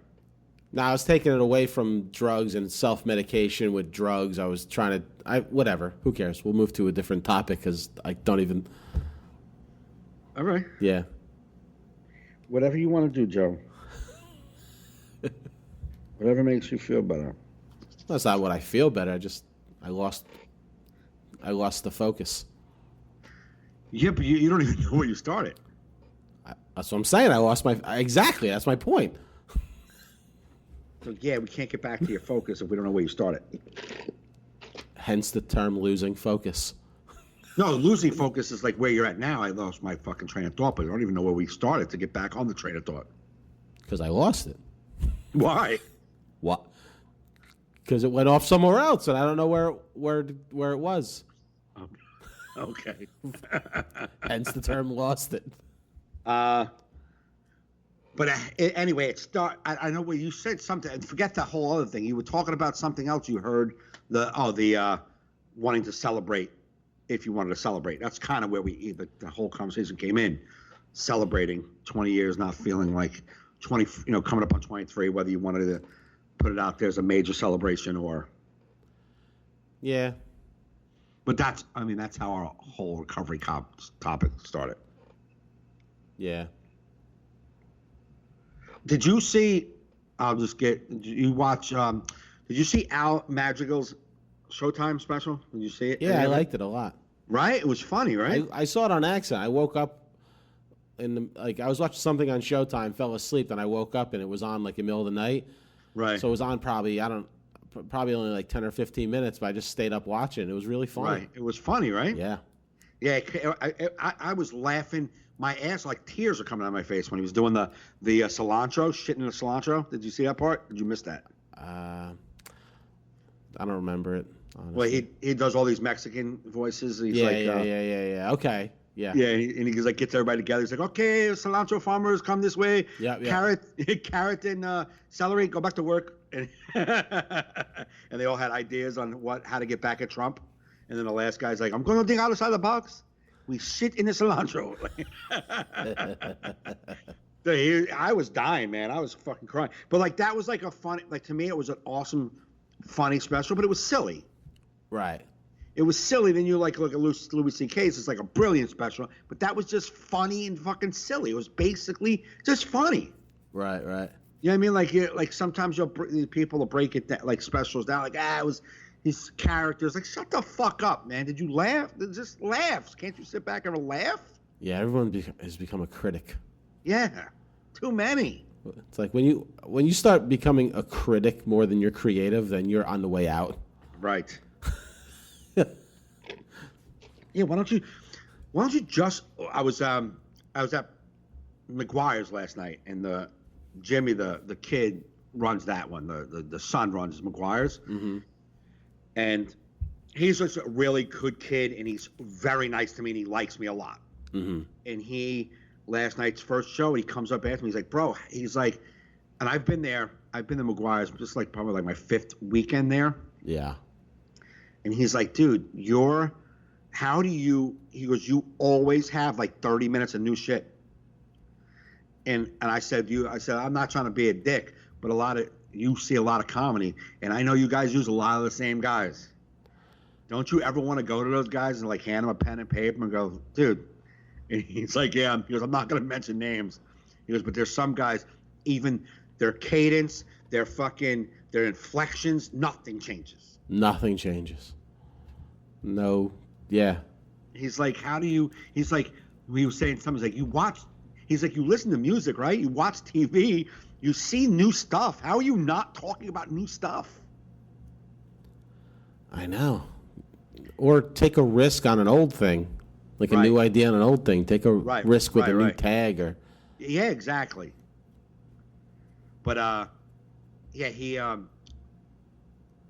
No, I was taking it away from drugs and self-medication with drugs. I was trying to, whatever. Who cares? We'll move to a different topic because I don't even. All right. Yeah. Whatever you want to do, Joe. Whatever makes you feel better. That's not what I feel better. I lost the focus. Yeah, but you don't even know where you started. That's what I'm saying. Exactly. That's my point. So, yeah, we can't get back to your focus if we don't know where you started. Hence the term losing focus. No, losing focus is like where you're at now. I lost my fucking train of thought, but I don't even know where we started to get back on the train of thought. Because I lost it. Why? What? Because it went off somewhere else, and I don't know where it was. Okay. Hence the term lost it. But anyway, I know where you said something. And forget that whole other thing. You were talking about something else. You heard the wanting to celebrate. If you wanted to celebrate, that's kind of where the whole conversation came in. Celebrating 20 years, not feeling like 20. Coming up on 23. Whether you wanted to put it out there as a major celebration or. Yeah. But that's how our whole recovery topic started. Yeah. Did you see? Did you watch? Did you see Al Madrigal's Showtime special? Did you see it? Yeah, I liked it a lot. Right? It was funny, right? I saw it on accident. I woke up I was watching something on Showtime, fell asleep, and I woke up and it was on like in the middle of the night. Right. So it was on probably only like 10 or 15 minutes, but I just stayed up watching. It was really funny. Right. It was funny, right? Yeah. Yeah. I was laughing my ass, like tears are coming out of my face when he was doing the cilantro, shitting in the cilantro. Did you see that part? Did you miss that? I don't remember it, honestly. Well, he does all these Mexican voices. He's yeah. Okay. Yeah. Yeah, and he goes, like, gets everybody together. He's like, okay, cilantro farmers, come this way. Yeah. Carrot and celery, go back to work. And, and they all had ideas on how to get back at Trump. And then the last guy's like, I'm going to think outside the box. We shit in the cilantro. I was dying, man. I was fucking crying. But, like, that was, like, a funny, like, to me, it was an awesome, funny special, but it was silly. Right. It was silly. Then you look at Louis C.K.'s. It's like a brilliant special, but that was just funny and fucking silly. It was basically just funny. Right. You know what I mean? Like sometimes people will break it down, like specials down. Like it was his characters. Like shut the fuck up, man. Did you laugh? Just laugh. Can't you sit back and laugh? Yeah, everyone has become a critic. Yeah, too many. It's like when you start becoming a critic more than you're creative, then you're on the way out. Right. Yeah, why don't you just I was at McGuire's last night, and Jimmy the kid runs that one. The son runs McGuire's. Mm-hmm. And he's just a really good kid, and he's very nice to me, and he likes me a lot. Mm-hmm. And last night's first show, he comes up after me, he's like, bro, he's like, and I've been to McGuire's just like probably like my 5th weekend there. Yeah. And he's like, dude, he goes, you always have like 30 minutes of new shit. And I said, I'm not trying to be a dick, but you see a lot of comedy, and I know you guys use a lot of the same guys. Don't you ever want to go to those guys and like hand them a pen and paper and go, dude? And he's like, yeah. He goes, I'm not going to mention names. He goes, but there's some guys, even their cadence, their inflections, nothing changes. Nothing changes. No. Yeah. He's like, he's like, he was saying something, he's like, you listen to music, right? You watch TV, you see new stuff. How are you not talking about new stuff? I know. Or take a risk on an old thing. Like a Right. new idea on an old thing. Take a risk with a new right. tag or Yeah, exactly. But yeah,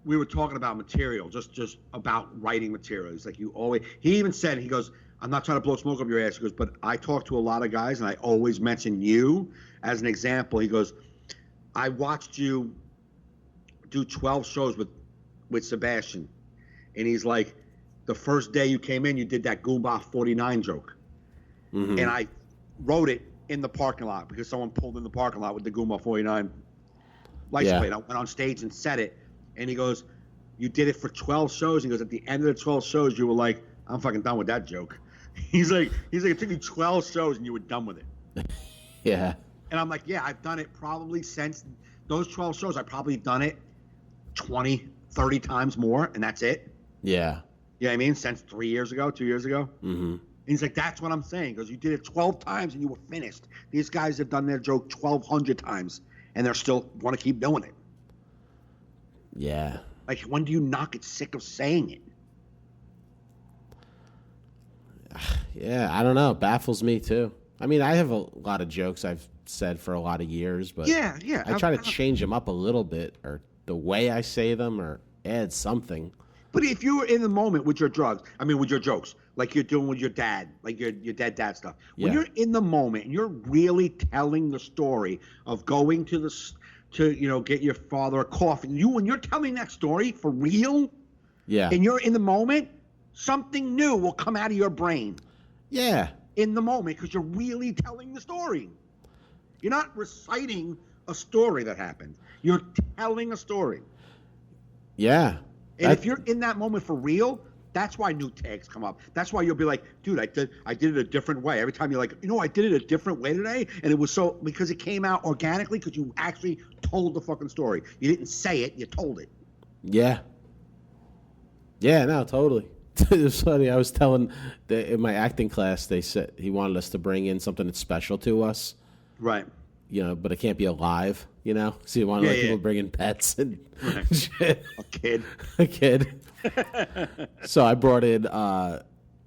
we were talking about material, just about writing material. He's like, he even said, he goes, I'm not trying to blow smoke up your ass. He goes, but I talk to a lot of guys, and I always mention you as an example. He goes, I watched you do 12 shows with Sebastian, and he's like, the first day you came in, you did that Goomba 49 joke. Mm-hmm. And I wrote it in the parking lot because someone pulled in the parking lot with the Goomba 49 license plate. I went on stage and said it, and he goes, you did it for 12 shows. He goes, at the end of the 12 shows, you were like, I'm fucking done with that joke. He's like, it took you 12 shows and you were done with it. Yeah. And I'm like, yeah, I've done it probably since those 12 shows. I've probably done it 20, 30 times more, and that's it. Yeah. You know what I mean? Since 2 years ago. Mm-hmm. And he's like, that's what I'm saying. Because you did it 12 times and you were finished. These guys have done their joke 1,200 times, and they're still want to keep doing it. Yeah. Like, when do you not get sick of saying it? Yeah, I don't know. It baffles me too. I mean, I have a lot of jokes I've said for a lot of years, but Yeah. I try to change them up a little bit, or the way I say them, or add something. But if you were in the moment with your with your jokes, like you're doing with your dad, like your dad stuff, when Yeah. you're in the moment and you're really telling the story of going to get your father a coffee, when you're telling that story for real, Yeah. and you're in the moment, something new will come out of your brain Yeah. in the moment because you're really telling the story. You're not reciting a story that happened. You're telling a story. Yeah. And if you're in that moment for real, that's why new tags come up. That's why you'll be like, dude, I did it a different way. Every time you're like, I did it a different way today. And it was because it came out organically because you actually told the fucking story. You didn't say it, you told it. Yeah. Yeah, no, totally. It was funny. I was telling in my acting class, they said he wanted us to bring in something that's special to us. Right. But it can't be alive, So you want to people bring in pets and shit. A kid. So I brought in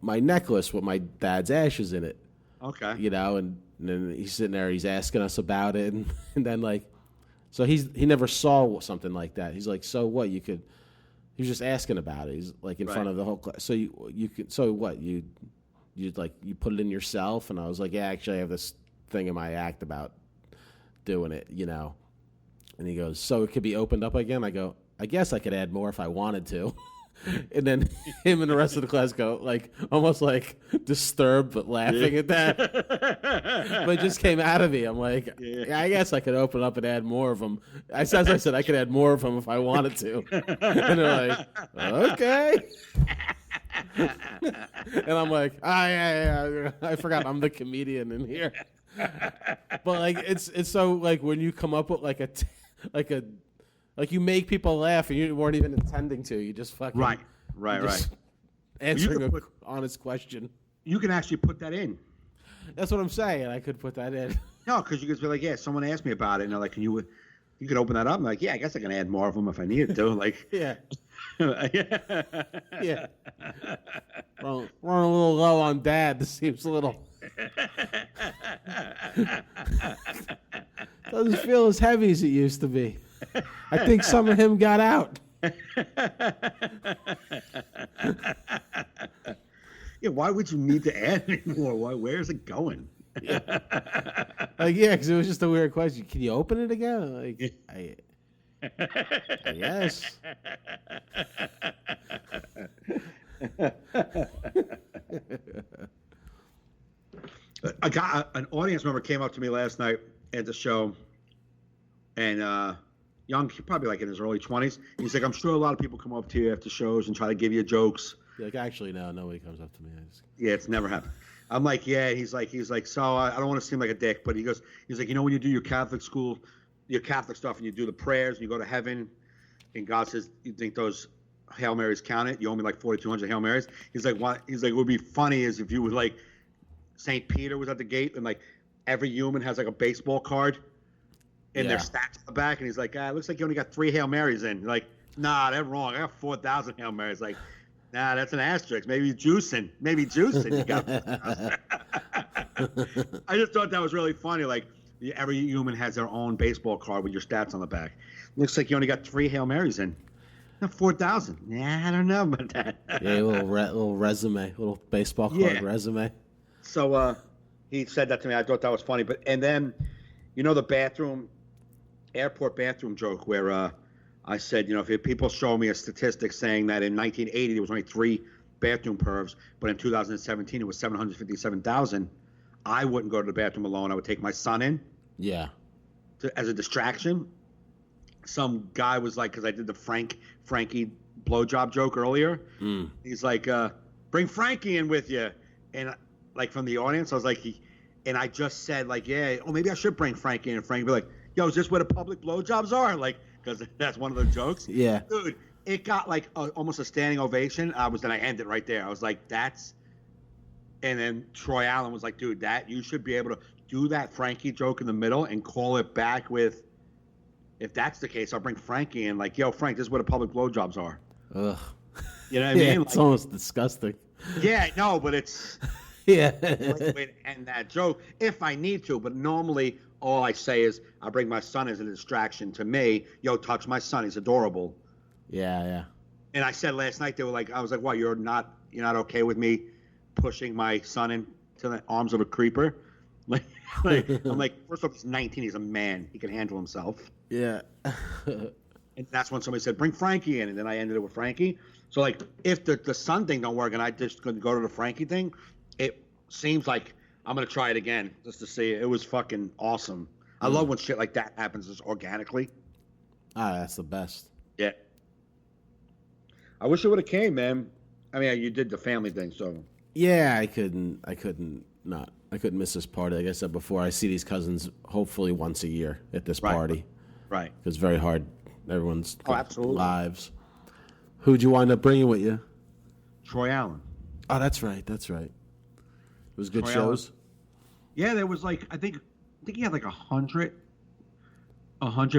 my necklace with my dad's ashes in it. Okay. And then he's sitting there, he's asking us about it, and then so he never saw something like that. He's like, so what? He was just asking about it. He's like in front of the whole class. So you could, so what? You put it in yourself? And I was like, yeah, actually I have this thing in my act about doing it, And he goes, so it could be opened up again? I go, I guess I could add more if I wanted to. And then him and the rest of the class go almost disturbed but laughing at that. But it just came out of me. I'm like, yeah, I guess I could open up and add more of them. As I said, I could add more of them if I wanted to. And they're like, okay. And I'm like, yeah, I forgot I'm the comedian in here. But it's so when you come up with you make people laugh and you weren't even intending to. You just fucking Right. Answering an honest question. You can actually put that in. That's what I'm saying. I could put that in. No, because you could be like, yeah, someone asked me about it, and they're like, you could open that up. I'm like, yeah, I guess I can add more of them if I needed to. Like, Yeah. yeah. Yeah. Run a little low on Dad. This seems a little. Doesn't feel as heavy as it used to be. I think some of him got out. Yeah, why would you need to add anymore? Where is it going? Like, yeah, because it was just a weird question. Can you open it again? Like, I guess. An audience member came up to me last night at the show, and young, probably like in his early 20s. He's like, I'm sure a lot of people come up to you after shows and try to give you jokes. Like, actually, no, nobody comes up to me. Yeah, it's never happened. I'm like, yeah. He's like, so I don't want to seem like a dick, but he's like, you know, when you do your Catholic school, your Catholic stuff, and you do the prayers, and you go to heaven, and God says, you think those Hail Marys count it? You owe me like 4,200 Hail Marys. He's like, what? He's like, it would be funny is if you would like, St. Peter was at the gate, and like every human has like a baseball card, and their stats on the back, and he's like, it looks like you only got 3 Hail Marys in. You're like, nah, they're wrong. I got 4,000 Hail Marys. Like, nah, that's an asterisk. Maybe juicing. You got. I just thought that was really funny. Like, every human has their own baseball card with your stats on the back. Looks like you only got 3 Hail Marys in. Not 4,000. Yeah, I don't know about that. Yeah, a little resume, little baseball card resume. So he said that to me. I thought that was funny. And then, you know, the airport bathroom joke where I said, you know, if people show me a statistic saying that in 1980 there was only 3 bathroom pervs, but in 2017 it was 757,000, I wouldn't go to the bathroom alone. I would take my son in. Yeah. As a distraction. Some guy was like, because I did the Frankie blowjob joke earlier. He's like, bring Frankie in with you. And like from the audience, I was like, and I just said like, yeah, maybe I should bring Frankie in. And Frankie be like, yo, is this where the public blowjobs are? Like, because that's one of the jokes. Yeah. Dude, it got like almost a standing ovation. Then I ended right there. I was like, that's. And then Troy Allen was like, dude, you should be able to do that Frankie joke in the middle and call it back with, if that's the case, I'll bring Frankie in. Like, yo, Frank, this is where the public blowjobs are. Ugh. You know what I mean? It's almost disgusting. Yeah, no, but it's. Yeah. And that joke, if I need to, but normally all I say is I bring my son as a distraction to me. Yo, touch my son, he's adorable. Yeah. And I said last night, I was like, what, you're not okay with me pushing my son into the arms of a creeper? Like I'm like, first off, he's 19, he's a man, he can handle himself. Yeah. And that's when somebody said, bring Frankie in, and then I ended it with Frankie. So like, if the son thing don't work and I just could go to the Frankie thing, it seems like I'm going to try it again just to see. It was fucking awesome. I love when shit like that happens just organically. That's the best. Yeah. I wish it would have came, man. I mean, you did the family thing, so. Yeah, I couldn't miss this party. Like I said before, I see these cousins hopefully once a year at this party. Right. It's very hard. Everyone's absolutely. lives. Who'd you wind up bringing with you? Troy Allen. Oh, that's right. It was good Troy shows. Allen. Yeah, there was like I think he had like 100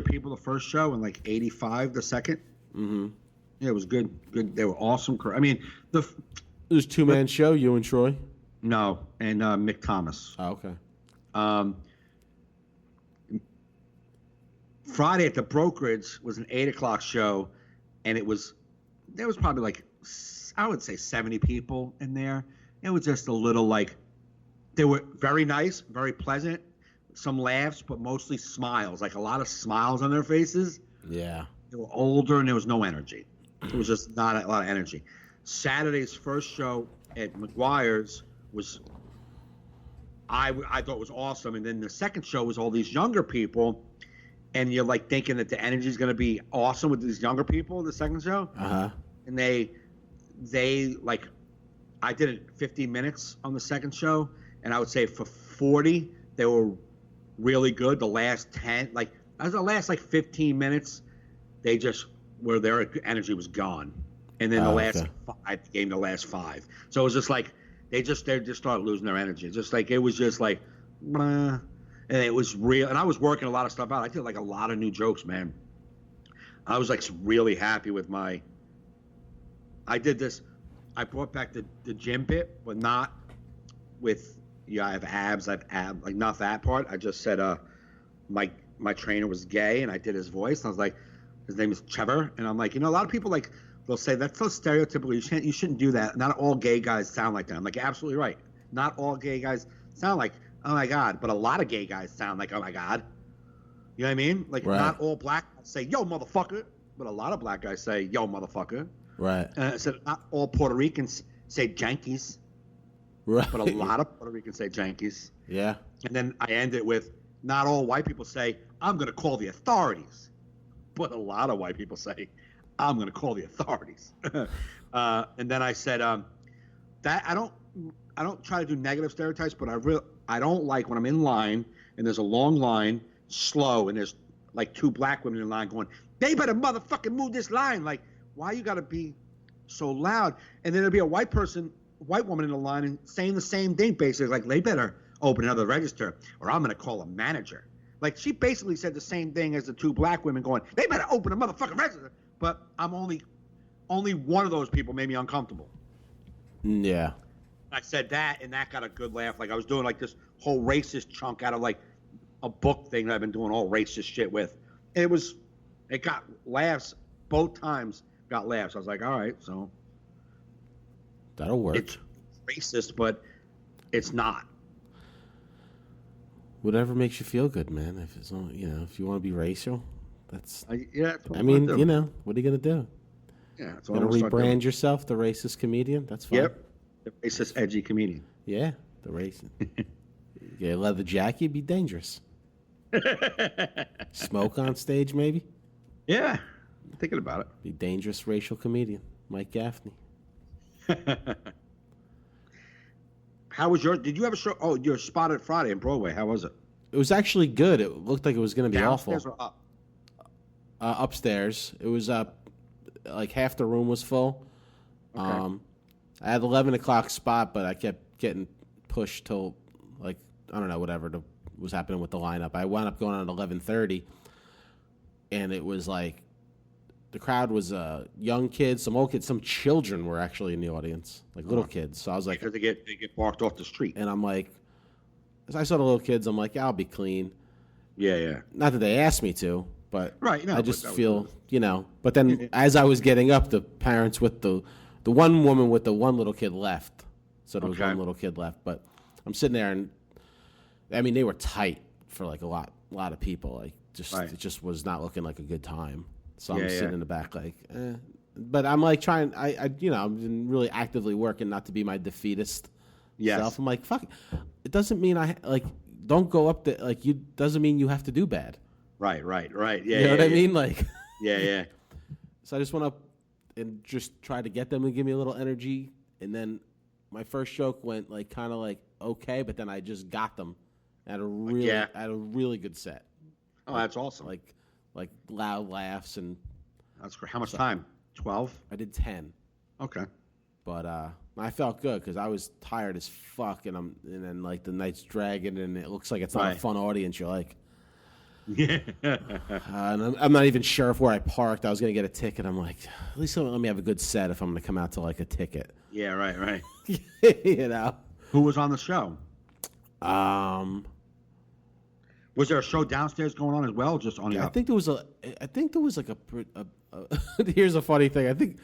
people the first show and like 85 the second. Mm-hmm. Yeah, it was good. Good. They were awesome. I mean, it was 2-man show. You and Troy. No, and Mick Thomas. Oh, okay. Friday at the Brokerage was an 8:00 show, and there was probably like, I would say 70 people in there. It was just a little like, they were very nice, very pleasant, some laughs, but mostly smiles, like a lot of smiles on their faces. Yeah. They were older and there was no energy. It was just not a lot of energy. Saturday's first show at McGuire's was, I thought was awesome. And then the second show was all these younger people, and you're like thinking that the energy is going to be awesome with these younger people in the second show. Uh-huh. And they like, I did it 50 minutes on the second show, and I would say for 40, they were really good. The last 10, like, as the last like 15 minutes, they just where their energy was gone. And then the last 5 game, the last 5. So it was just like, they just started losing their energy. Just like, it was just like, blah. and it was real. And I was working a lot of stuff out. I did like a lot of new jokes, man. I was like really happy with my. I did this. I brought back the gym bit, but not with. Yeah, I have abs. Like not that part. I just said my trainer was gay, and I did his voice. And I was like, his name is Trevor, and I'm like, a lot of people like they'll say that's so stereotypical. You shouldn't do that. Not all gay guys sound like that. I'm like, absolutely right. Not all gay guys sound like oh my god, but a lot of gay guys sound like oh my god. You know what I mean? Like right. Not all black guys say yo motherfucker, but a lot of black guys say yo motherfucker. Right. So not all Puerto Ricans say jankies. Right. But a lot of Puerto Ricans say jankies. Yeah. And then I end it with, not all white people say, I'm going to call the authorities. But a lot of white people say, I'm going to call the authorities. And then I said, that I don't try to do negative stereotypes, but I don't like when I'm in line and there's a long line, slow, and there's like two black women in line going, they better motherfucking move this line. Like, why you got to be so loud? And then there'll be a white woman in the line and saying the same thing, basically, like, they better open another register or I'm going to call a manager. Like, she basically said the same thing as the two black women going, they better open a motherfucking register. But I'm only one of those people made me uncomfortable. Yeah. I said that, and that got a good laugh. Like, I was doing, like, this whole racist chunk out of, like, a book thing that I've been doing all racist shit with. And it got laughs. Both times got laughs. I was like, all right, so. That'll work. It's racist, but it's not. Whatever makes you feel good, man. If it's if you want to be racial, that's. That's what I mean, do. what are you gonna do? Yeah, that's You what gonna I'm gonna start doing. rebrand yourself, the racist comedian? That's fine. Yep, the racist, edgy comedian. Yeah, the racist. Yeah, leather jacket, be dangerous. Smoke on stage, maybe. Yeah, I'm thinking about it. Be dangerous racial comedian, Mike Gaffney. How was did you have a show? Oh, your Spotted Friday in Broadway. How was it? It was actually good. It looked like it was going to be Downstairs awful. or up? Upstairs, it was like half the room was full. Okay. I had 11 o'clock spot, but I kept getting pushed till like I don't know whatever was happening with the lineup. I wound up going on at 11:30, and it was like the crowd was young kids, some old kids, some children were actually in the audience, like little kids. So I was like, Because they get barked off the street. and I'm like, as I saw the little kids, I'm like, yeah, I'll be clean. Yeah. Not that they asked me to, but Right, no, I but just that was- feel, But then as I was getting up, the parents with the one woman with the one little kid left. So there was Okay. one little kid left. But I'm sitting there, and I mean, they were tight for like a lot of people. Like, Right. it just was not looking like a good time. So Yeah, I'm sitting yeah. in the back, like, eh. But I'm like trying. I've been really actively working not to be my defeatist Yes. self. I'm like, fuck. It doesn't mean don't go up there. Like, doesn't mean you have to do bad. Right. Yeah. You know what I mean? Like, Yeah. so I just went up and just tried to get them to give me a little energy, and then my first joke went like kind of like okay, but then I just got them at a really good set. Oh, that's awesome. Like loud laughs, and That's great. How much time? 12? I did 10. Okay. But I felt good because I was tired as fuck, and then like the night's dragging, and it looks like it's not a Right. fun audience. You're like, Yeah. and I'm not even sure if where I parked, I was gonna get a ticket. I'm like, at least let me have a good set if I'm gonna come out to like a ticket. Yeah, right. You know. Who was on the show? Um, Was there a show downstairs going on as well? Just on the I up? think there was like a here's a funny thing. I think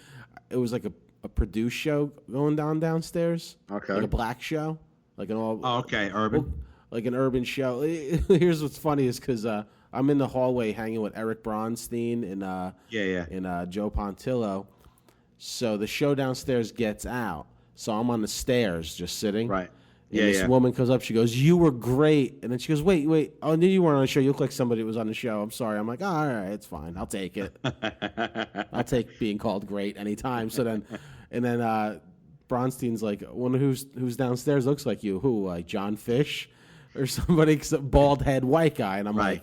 it was like a produced show going downstairs. Okay. Like a black show, like an all. Oh, okay. Urban. Like an urban show. Here's what's funny is because I'm in the hallway hanging with Eric Bronstein and Yeah. and Joe Pontillo. So the show downstairs gets out. So I'm on the stairs just sitting. Right. And this woman comes up. She goes, "You were great." And then she goes, "Wait. Oh, no, you weren't on the show. You look like somebody that was on the show. I'm sorry." I'm like, "Oh, all right, it's fine. I'll take it. I'll take being called great anytime." So then, and then Bronstein's like, "Wonder who's downstairs looks like you? Who? Like John Fish or somebody? Some bald head white guy?" And I'm Right. like,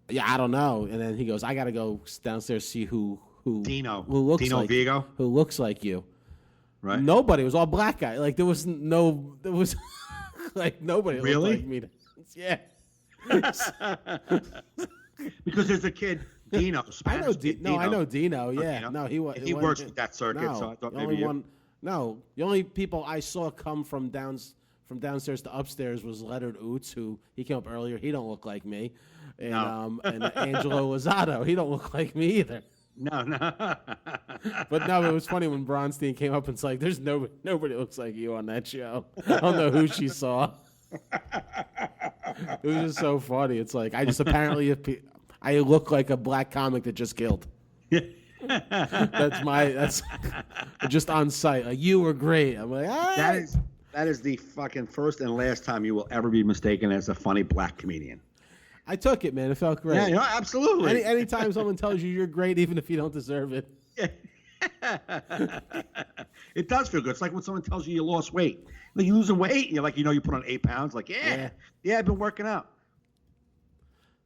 "Yeah, I don't know." And then he goes, "I got to go downstairs see who Dino. who looks Dino like Vigo? who looks like you." Right. Nobody. It was all black guy. Like there was like nobody Really? looked like me. Yeah. Because there's a kid, Dino. I know. Spanish kid No, I Dino. know Dino. Yeah, Dino. no, he was. And he works with that circuit, No, so I thought the maybe only you. one. No, the only people I saw come from downstairs to upstairs was Leonard Oots, who he came up earlier. He don't look like me, and No. and Angelo Lozado. He don't look like me either. No. But no, it was funny when Bronstein came up and it's like, "There's nobody looks like you on that show." I don't know who she saw. It was just so funny. It's like I just apparently I look like a black comic that just killed. That's just on site. Like, you were great. I'm like, That is the fucking first and last time you will ever be mistaken as a funny black comedian. I took it, man. It felt great. Yeah, you know, absolutely. Anytime someone tells you you're great, even if you don't deserve it. It does feel good. It's like when someone tells you lost weight. Like you losing weight, and you're like, you put on 8 pounds. Like, yeah, I've been working out.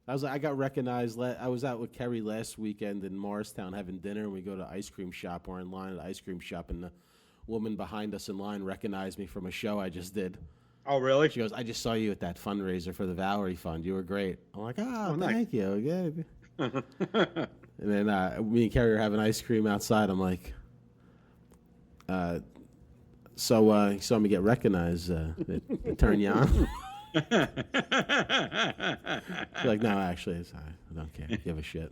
I got recognized. I was out with Kerry last weekend in Morristown having dinner, and we go to an ice cream shop. We're in line at the ice cream shop, and the woman behind us in line recognized me from a show I just did. Oh, really? She goes, "I just saw you at that fundraiser for the Valerie Fund. You were great." I'm like, "Oh, nice. thank you." Yeah. And then me and Kerry are having ice cream outside. I'm like, so you saw me get recognized. It turn you on? She's like, "No, actually, I don't care. Give a shit."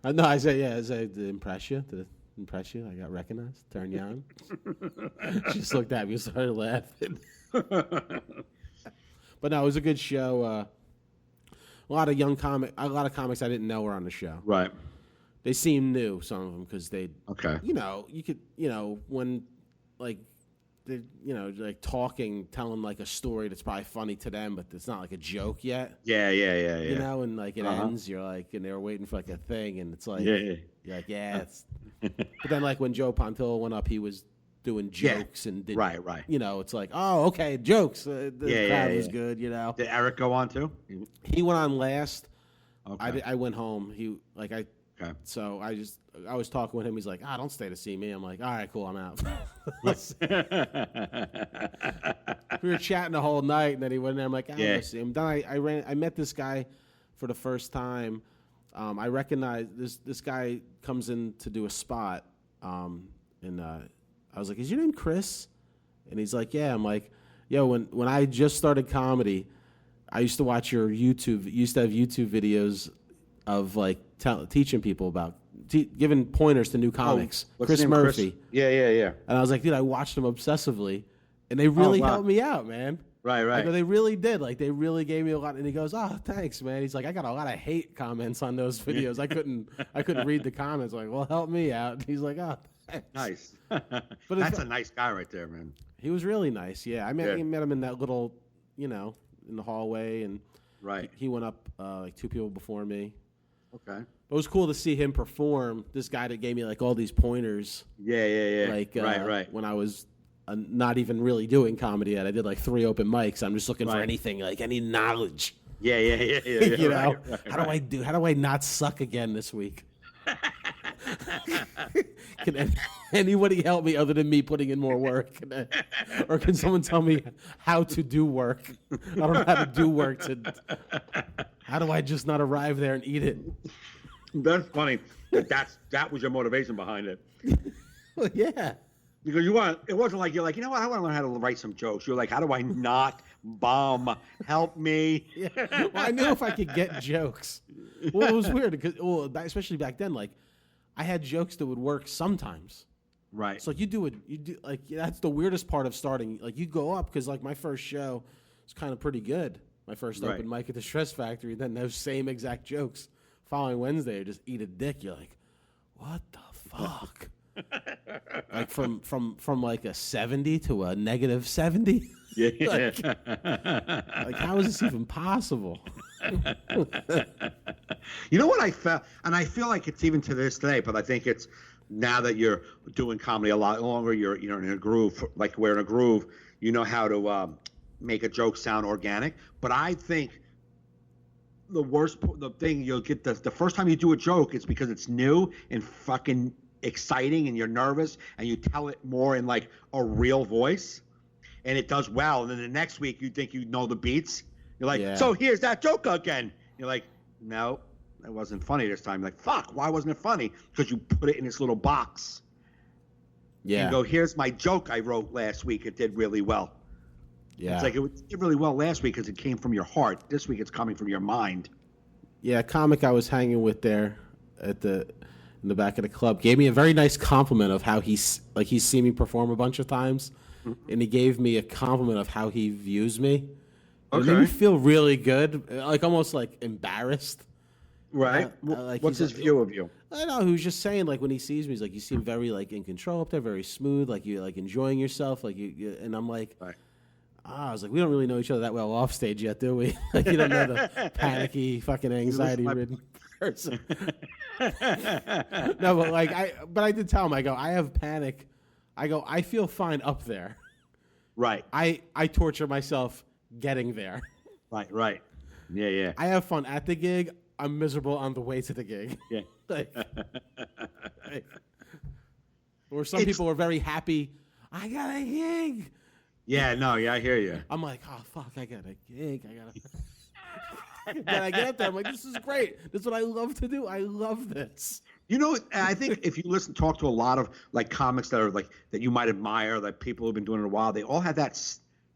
No, I said, to impress you. I got recognized. Turn you on. She just looked at me and started laughing. But no, it was a good show. A lot of comics I didn't know were on the show. Right. They seem new, some of them, because they, Okay. you could, when, like, they're, like talking, telling like a story that's probably funny to them, but it's not like a joke yet. Yeah. And like it ends, you're like, and they were waiting for like a thing, and it's like, Yeah. you're like, yeah. It's... But then like when Joe Pontillo went up, he was doing jokes and did, Right. it's like, oh, okay, jokes. The crowd was good, Did Eric go on too? He went on last. Okay. I went home. Okay. So I was talking with him. He's like, don't stay to see me. I'm like, all right, cool, I'm out. We were chatting the whole night, and then he went there. I'm like, I'm gonna see him. Then I met this guy for the first time. I recognized this guy comes in to do a spot, and I was like, "Is your name Chris?" And he's like, "Yeah." I'm like, "Yo, when I just started comedy, I used to watch your YouTube. You used to have YouTube videos of like teaching people about giving pointers to new comics." What's Chris his name? Murphy. Chris? Yeah. And I was like, "Dude, I watched them obsessively, and they really wow. helped me out, man." Right. Like, they really did. Like, they really gave me a lot. And he goes, "Oh, thanks, man." He's like, "I got a lot of hate comments on those videos. I couldn't read the comments." I'm like, "Well, help me out." And he's like, "Oh, thanks." Nice. But That's a nice guy right there, man. He was really nice. Yeah, I met him in that little, in the hallway, and Right. he went up like 2 people before me. Okay. It was cool to see him perform. This guy that gave me like all these pointers. Yeah. Like right. when I was not even really doing comedy yet. I did like 3 open mics. I'm just looking for anything, like any knowledge. Yeah. You know, Right. how do I not suck again this week? Can anybody help me other than me putting in more work? Or can someone tell me how to do work? I don't know how to do work. How do I just not arrive there and eat it? That's funny. That was your motivation behind it. Well, yeah. Because it wasn't like you're like, you know what, I want to learn how to write some jokes. You're like, how do I not bomb? Help me. Yeah. Well, I knew if I could get jokes. Well, it was weird because, especially back then, like I had jokes that would work sometimes. Right. So you do like that's the weirdest part of starting. Like you go up because like my first show was kind of pretty good. My first open mic at the Stress Factory. Then those same exact jokes following Wednesday, I just eat a dick. You're like, what the fuck? Like from like a 70 to a negative 70. Yeah. like how is this even possible? You know what I felt, and I feel like it's even to this day, but I think it's now that you're doing comedy a lot longer, you're in a groove, like we're in a groove, you know how to make a joke sound organic. But I think the thing you'll get the first time you do a joke, it's because it's new and fucking exciting and you're nervous and you tell it more in like a real voice. and it does well, and then the next week you think you know the beats. You're like, Yeah. so here's that joke again. You're like, no, that wasn't funny this time. You're like, fuck, why wasn't it funny? Because you put it in this little box. Yeah. And go, here's my joke I wrote last week. It did really well. Yeah. It's like it did really well last week because it came from your heart. This week it's coming from your mind. Yeah, a comic I was hanging with there in the back of the club gave me a very nice compliment of how he's seen me perform a bunch of times, and he gave me a compliment of how he views me. And it made me feel really good, like almost like embarrassed. Right. Like What's he's his like- view of you? I know, he was just saying, like, when he sees me, he's like, you seem very, like, in control up there, very smooth, like you're like enjoying yourself, like you and I'm like, Right. I was like, we don't really know each other that well off stage yet, do we? Like, you don't know the panicky, fucking anxiety-ridden person. No, but like, I did tell him, I go, I have panic. I go, I feel fine up there. Right. I torture myself getting there. Right. Yeah. I have fun at the gig. I'm miserable on the way to the gig. Yeah. like, or some people are very happy. I got a gig. Yeah, no, yeah, I hear you. I'm like, oh fuck, I got a gig. I got to. Then I get up there. I'm like, this is great. This is what I love to do. I love this. You know, I think if you talk to a lot of like comics that are like that you might admire, like people who've been doing it a while, they all have that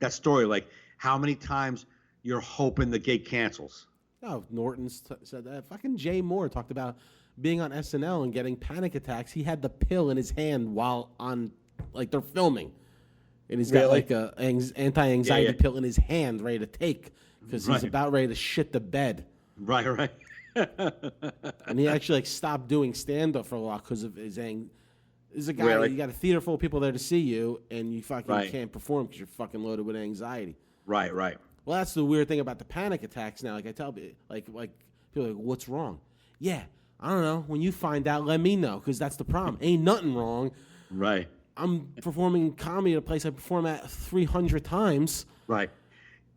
story. Like how many times you're hoping the gig cancels. Oh, Norton said that. Fucking Jay Moore talked about being on SNL and getting panic attacks. He had the pill in his hand while on, like, they're filming. And he's got, Really? like, a anti-anxiety Yeah. pill in his hand ready to take because he's Right. about ready to shit the bed. Right. And he actually, like, stopped doing stand-up for a while because of his There's a guy, Really? you got a theater full of people there to see you, and you fucking Right. can't perform because you're fucking loaded with anxiety. Right. Well, that's the weird thing about the panic attacks now. Like I tell people, like people are like, what's wrong? Yeah, I don't know. When you find out, let me know, because that's the problem. Ain't nothing wrong. Right. I'm performing comedy at a place I perform at 300 times, Right.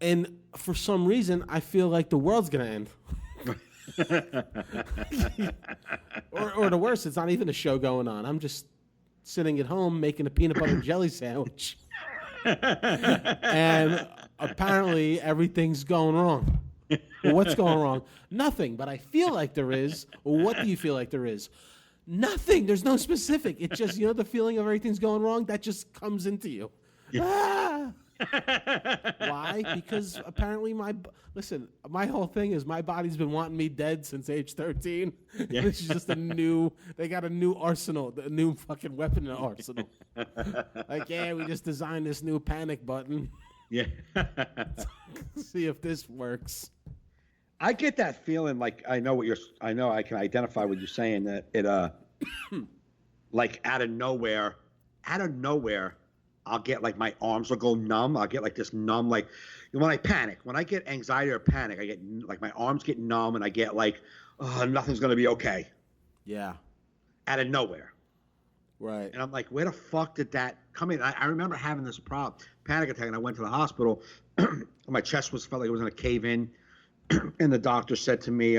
and for some reason, I feel like the world's gonna end. or the worst, it's not even a show going on. I'm just sitting at home making a peanut butter and jelly sandwich. And apparently everything's going wrong. Well, what's going wrong? Nothing, but I feel like there is. Well, what do you feel like there is? Nothing. There's no specific. It's just, the feeling of everything's going wrong, that just comes into you. Ah! Why? Because apparently my whole thing is my body's been wanting me dead since age 13. Yeah. This is just they got a new arsenal, a new fucking weapon in the arsenal. Like, yeah, we just designed this new panic button. Yeah. See if this works. I get that feeling. Like I know I can identify what you're saying, that it like out of nowhere, I'll get like my arms will go numb. I'll get like this numb, like when I panic, when I get anxiety or panic, I get like my arms get numb and I get like, oh, nothing's going to be okay. Yeah. Out of nowhere. Right. And I'm like, where the fuck did that come in? I remember having this panic attack, and I went to the hospital. My chest felt like it was going to cave in. And the doctor said to me,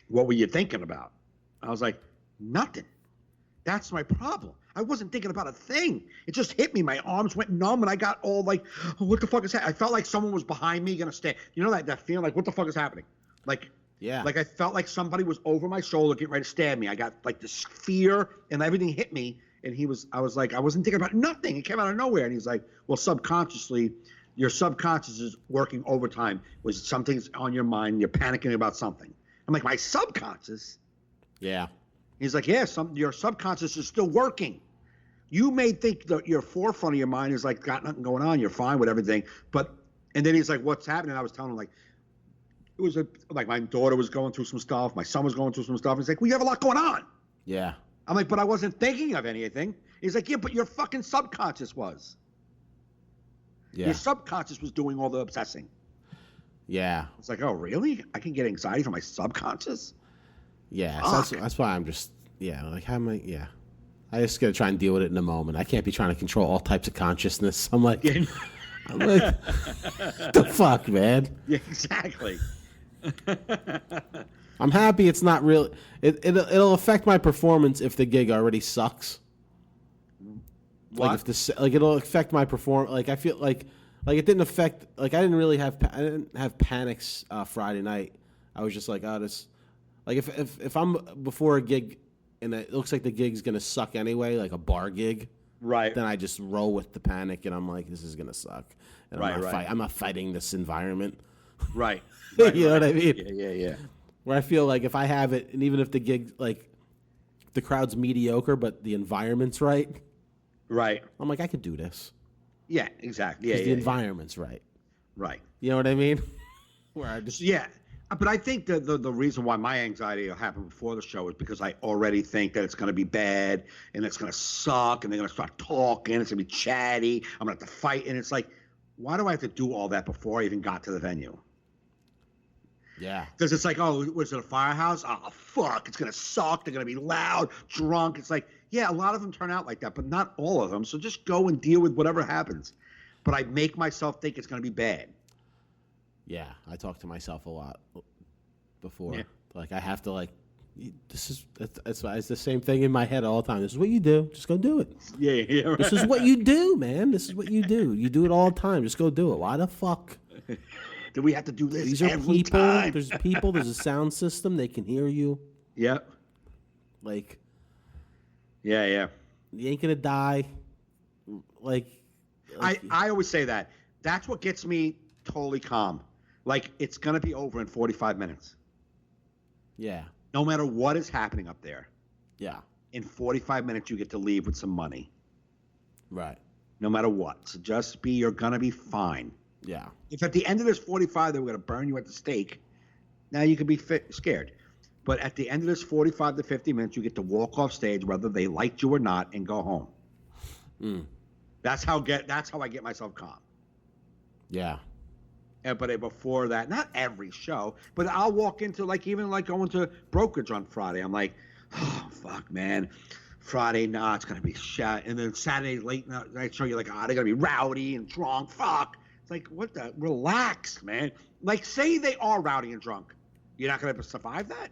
what were you thinking about? I was like, nothing. That's my problem. I wasn't thinking about a thing. It just hit me. My arms went numb, and I got all like, oh, what the fuck is happening? I felt like someone was behind me going to stay. You know that feeling, like, what the fuck is happening? Like, Yeah. like I felt like somebody was over my shoulder getting ready to stab me. I got like this fear, and everything hit me. And I was like, I wasn't thinking about nothing. It came out of nowhere. And he's like, well, subconsciously, your subconscious is working overtime. Was something's on your mind? You're panicking about something. I'm like, my subconscious? Yeah. He's like, yeah, your subconscious is still working. You may think that your forefront of your mind is like, got nothing going on. You're fine with everything. And then he's like, what's happening? I was telling him, like, it was like my daughter was going through some stuff. My son was going through some stuff. He's like, well, you have a lot going on. Yeah. I'm like, but I wasn't thinking of anything. He's like, yeah, but your fucking subconscious was. Yeah. Your subconscious was doing all the obsessing. Yeah. It's like, oh, really? I can get anxiety from my subconscious? Yeah. So that's why I'm just, like, how am I, I just got to try and deal with it in the moment. I can't be trying to control all types of consciousness. I'm like, the fuck, man? Yeah, exactly. I'm happy it's not real. It'll affect my performance if the gig already sucks. What? Like if this, like it'll affect my perform. Like I feel like it didn't affect. Like I didn't have panics Friday night. I was just like, oh, this. Like if I'm before a gig and it looks like the gig's gonna suck anyway, like a bar gig, Right. then I just roll with the panic and I'm like, this is gonna suck. And I'm not fighting this environment. Right. You know what I mean? Yeah. Where I feel like if I have it, and even if the gig, like the crowd's mediocre, but the environment's right, Right. I'm like, I could do this. Yeah, exactly. Yeah, Because the environment's right. Right. You know what I mean? Where I just, Yeah. But I think the reason why my anxiety will happen before the show is because I already think that it's going to be bad and it's going to suck and they're going to start talking. It's going to be chatty. I'm going to have to fight. And it's like, why do I have to do all that before I even got to the venue? yeah. Because it's like, oh, was it a firehouse? Oh, fuck. It's going to suck. They're going to be loud, drunk. It's like, yeah, a lot of them turn out like that, but not all of them. So just go and deal with whatever happens. But I make myself think it's going to be bad. Yeah. I talk to myself a lot before. Yeah. Like, I have to, like, it's the same thing in my head all the time. This is what you do. Just go do it. Yeah. This is what you do, man. This is what you do. You do it all the time. Just go do it. Why the fuck? Do we have to do this These are every people. time? There's people. There's a sound system. They can hear you. Yep. Like, Yeah. you ain't gonna die. Like I always say that. That's what gets me totally calm. Like, it's going to be over in 45 minutes. yeah, No matter what is happening up there, yeah, in 45 minutes, you get to leave with some money. right, No matter what. So just you're going to be fine. yeah, If at the end of this 45, they were going to burn you at the stake, now you could be scared. But at the end of this 45 to 50 minutes, you get to walk off stage, whether they liked you or not, and go home. That's how I get myself calm. yeah, But before that, not every show, but I'll walk into even going to brokerage on Friday. I'm like, oh, fuck, man. Friday, it's going to be shit. And then Saturday late night show, you're like, they're going to be rowdy and drunk. Fuck. It's like, what the? Relax, man. Like, say they are rowdy and drunk. You're not going to survive that?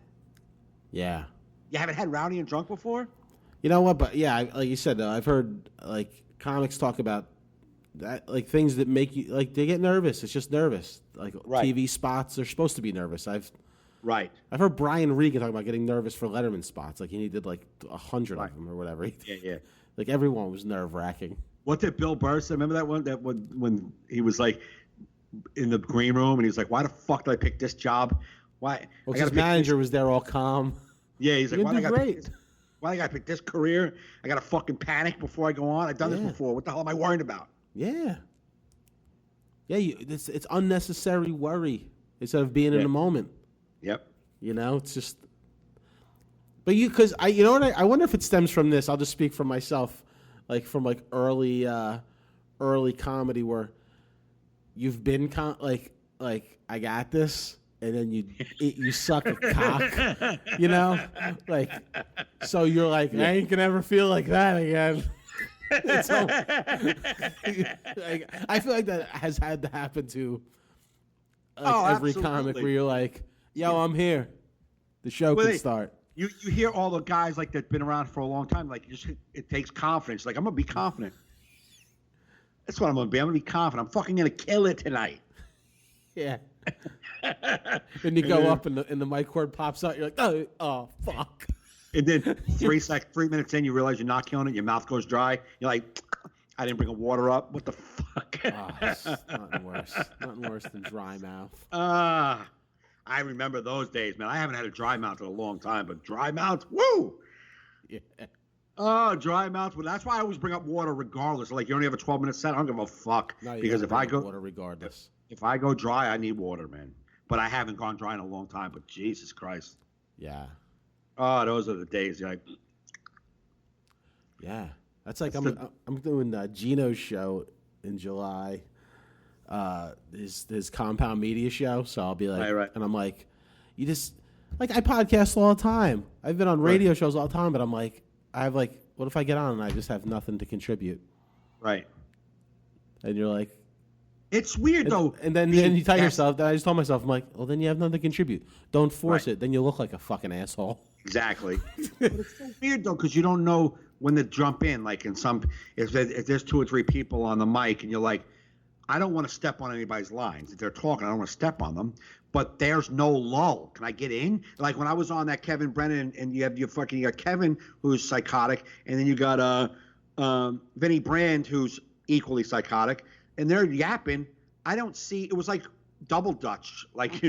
yeah. You haven't had rowdy and drunk before? You know what? But yeah, like you said, though, I've heard like comics talk about that, like things that make you like they get nervous. It's just nervous. Like Right. TV spots, they're supposed to be nervous. I've Right. heard Brian Regan talk about getting nervous for Letterman spots. Like he did like 100 Right. of them or whatever. Yeah. Like everyone was nerve wracking. What did Bill Burr say? Remember that one? When he was like in the green room and he was like, why the fuck did I pick this job? Why? Well, I gotta his pick manager was there all calm. Yeah, he's like, You're why gonna do I do gotta great. pick this? Why do I gotta pick this career? I gotta fucking panic before I go on. I've done this Yeah. before. What the hell am I worried about? Yeah. Yeah, it's unnecessary worry instead of being in the moment. Yep. You know, it's just. But you know what? I wonder if it stems from this. I'll just speak for myself, like from like early comedy where you've been like I got this, and then you suck a cock, you know, like so you're like I ain't gonna ever feel like that again. It's like, I feel like that has had to happen to every comic absolutely. where you're like, yo, I'm here. The show Well, can they- start. You hear all the guys like that've been around for a long time. Like it takes confidence. Like I'm gonna be confident. That's what I'm gonna be. I'm gonna be confident. I'm fucking gonna kill it tonight. Yeah. Then you go up and the mic cord pops out. You're like, oh, fuck. And then 3 minutes in, you realize you're not killing it. Your mouth goes dry. You're like, I didn't bring a water up. What the fuck? Oh, it's nothing worse. Nothing worse than dry mouth. I remember those days, man. I haven't had a dry mouth in a long time, but dry mouth, woo! Yeah. Oh, dry mouth. Well, that's why I always bring up water regardless. Like, you only have a 12-minute set. I don't give a fuck. No, you because gotta if I drink go water regardless. if I go dry, I need water, man. But I haven't gone dry in a long time. But Jesus Christ. Yeah. Oh, those are the days. You're like, Yeah. That's like I'm doing Gino's show in July. His Compound Media show. So I'll be like, Right. and I'm like, you just like I podcast all the time. I've been on radio shows all the time, but I'm like, I have like, what if I get on and I just have nothing to contribute? right. And you're like, It's weird, though. and then being you tell guest- yourself. Then I just told myself, I'm like, well, then you have nothing to contribute. Don't force Right. it. Then you look like a fucking asshole. Exactly. But it's so weird, though, because you don't know when they jump in, like if there's 2 or 3 people on the mic and you're like, I don't want to step on anybody's lines. If they're talking, I don't want to step on them. But there's no lull. Can I get in? Like when I was on that Kevin Brennan, and you got Kevin who's psychotic, and then you got Vinny Brand who's equally psychotic, and they're yapping. I don't see. It was like double Dutch, like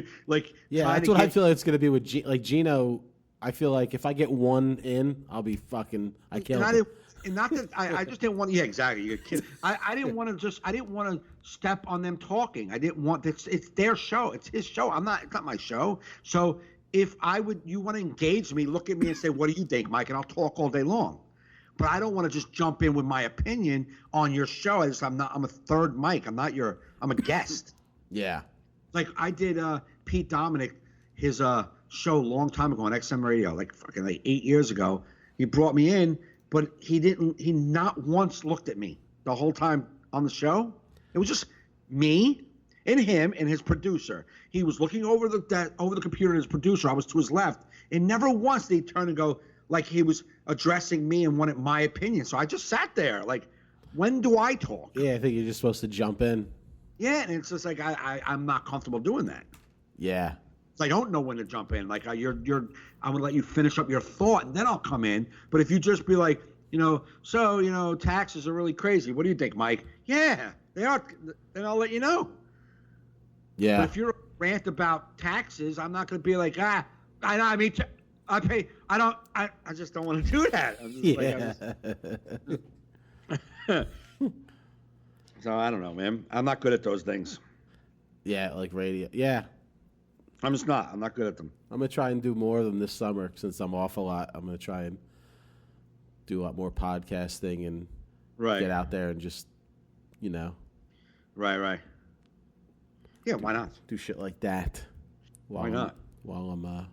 yeah. That's what I feel like it's gonna be with Gino. I feel like if I get one in, I'll be fucking. I can't. And not that I just didn't want. Yeah, exactly. You're kidding. I didn't want to I didn't want to step on them talking. I didn't want. It's their show. It's his show. It's not my show. So if you want to engage me, look at me and say, "What do you think, Mike?" And I'll talk all day long. But I don't want to just jump in with my opinion on your show. I'm a third mic. I'm a guest. Yeah. Like I did Pete Dominic, his show a long time ago on XM Radio, like 8 years ago. He brought me in. But he not once looked at me the whole time on the show. It was just me and him and his producer. He was looking over the computer at his producer. I was to his left. And never once did he turn and go like he was addressing me and wanted my opinion. So I just sat there like, when do I talk? Yeah, I think you're just supposed to jump in. Yeah, and it's just like I'm not comfortable doing that. Yeah. I don't know when to jump in. Like I'm gonna let you finish up your thought and then I'll come in. But if you just be like, taxes are really crazy. What do you think, Mike? Yeah, they are. Then I'll let you know. Yeah. But if you're a rant about taxes, I'm not gonna be like, I pay. I just don't want to do that. So I don't know, man. I'm not good at those things. Yeah, like radio. Yeah. I'm just not. I'm not good at them. I'm going to try and do more of them this summer since I'm off a lot. I'm going to try and do a lot more podcasting and get out there and just, Right. Yeah, why not? Do shit like that. Why not? While I'm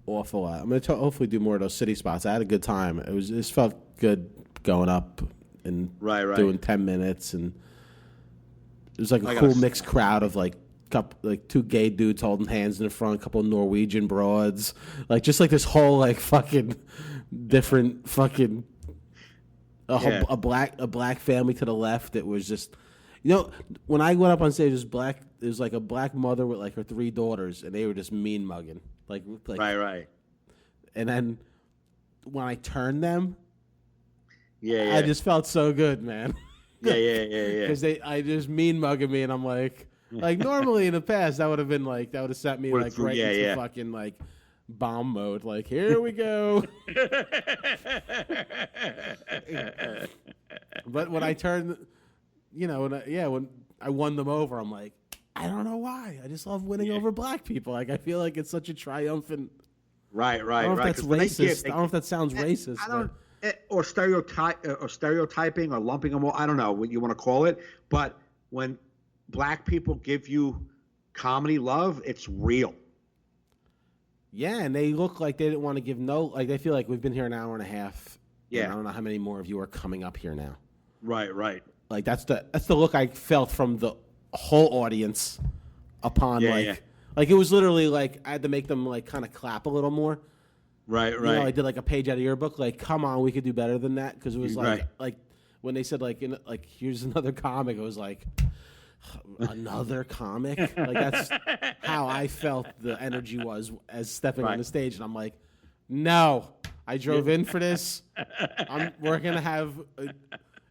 off a lot. I'm going to hopefully do more of those city spots. I had a good time. It felt good going up and doing 10 minutes. And it was like a cool mixed crowd of like 2 gay dudes holding hands in the front, a couple of Norwegian broads, just like this whole like fucking different fucking a black family to the left. It was just, when I went up on stage, it was like a black mother with like her 3 daughters, and they were just mean mugging, like right. And then when I turned them, yeah, I just felt so good, man. Yeah. Because I just mean mugging me, and I'm like. Like normally in the past, that would have sent me like right into fucking like bomb mode. Like here we go. But when I turned, when I won them over, I'm like, I don't know why. I just love winning over black people. Like I feel like it's such a triumphant. Right. I don't know if that's racist. I don't know if that sounds racist. Or stereotyping or lumping them all. I don't know what you want to call it. But when black people give you comedy love, it's real. Yeah, and they look like they didn't want to give they feel like we've been here an hour and a half. Yeah. I don't know how many more of you are coming up here now. Right. Like that's the look I felt from the whole audience upon like it was literally like I had to make them like kind of clap a little more. Right. I did like a page out of your book, like come on, we could do better than that, because it was like when they said like here's another comic, it was like another comic. Like that's how I felt the energy was as stepping on the stage, and I'm like, no, I drove in for this. We're gonna have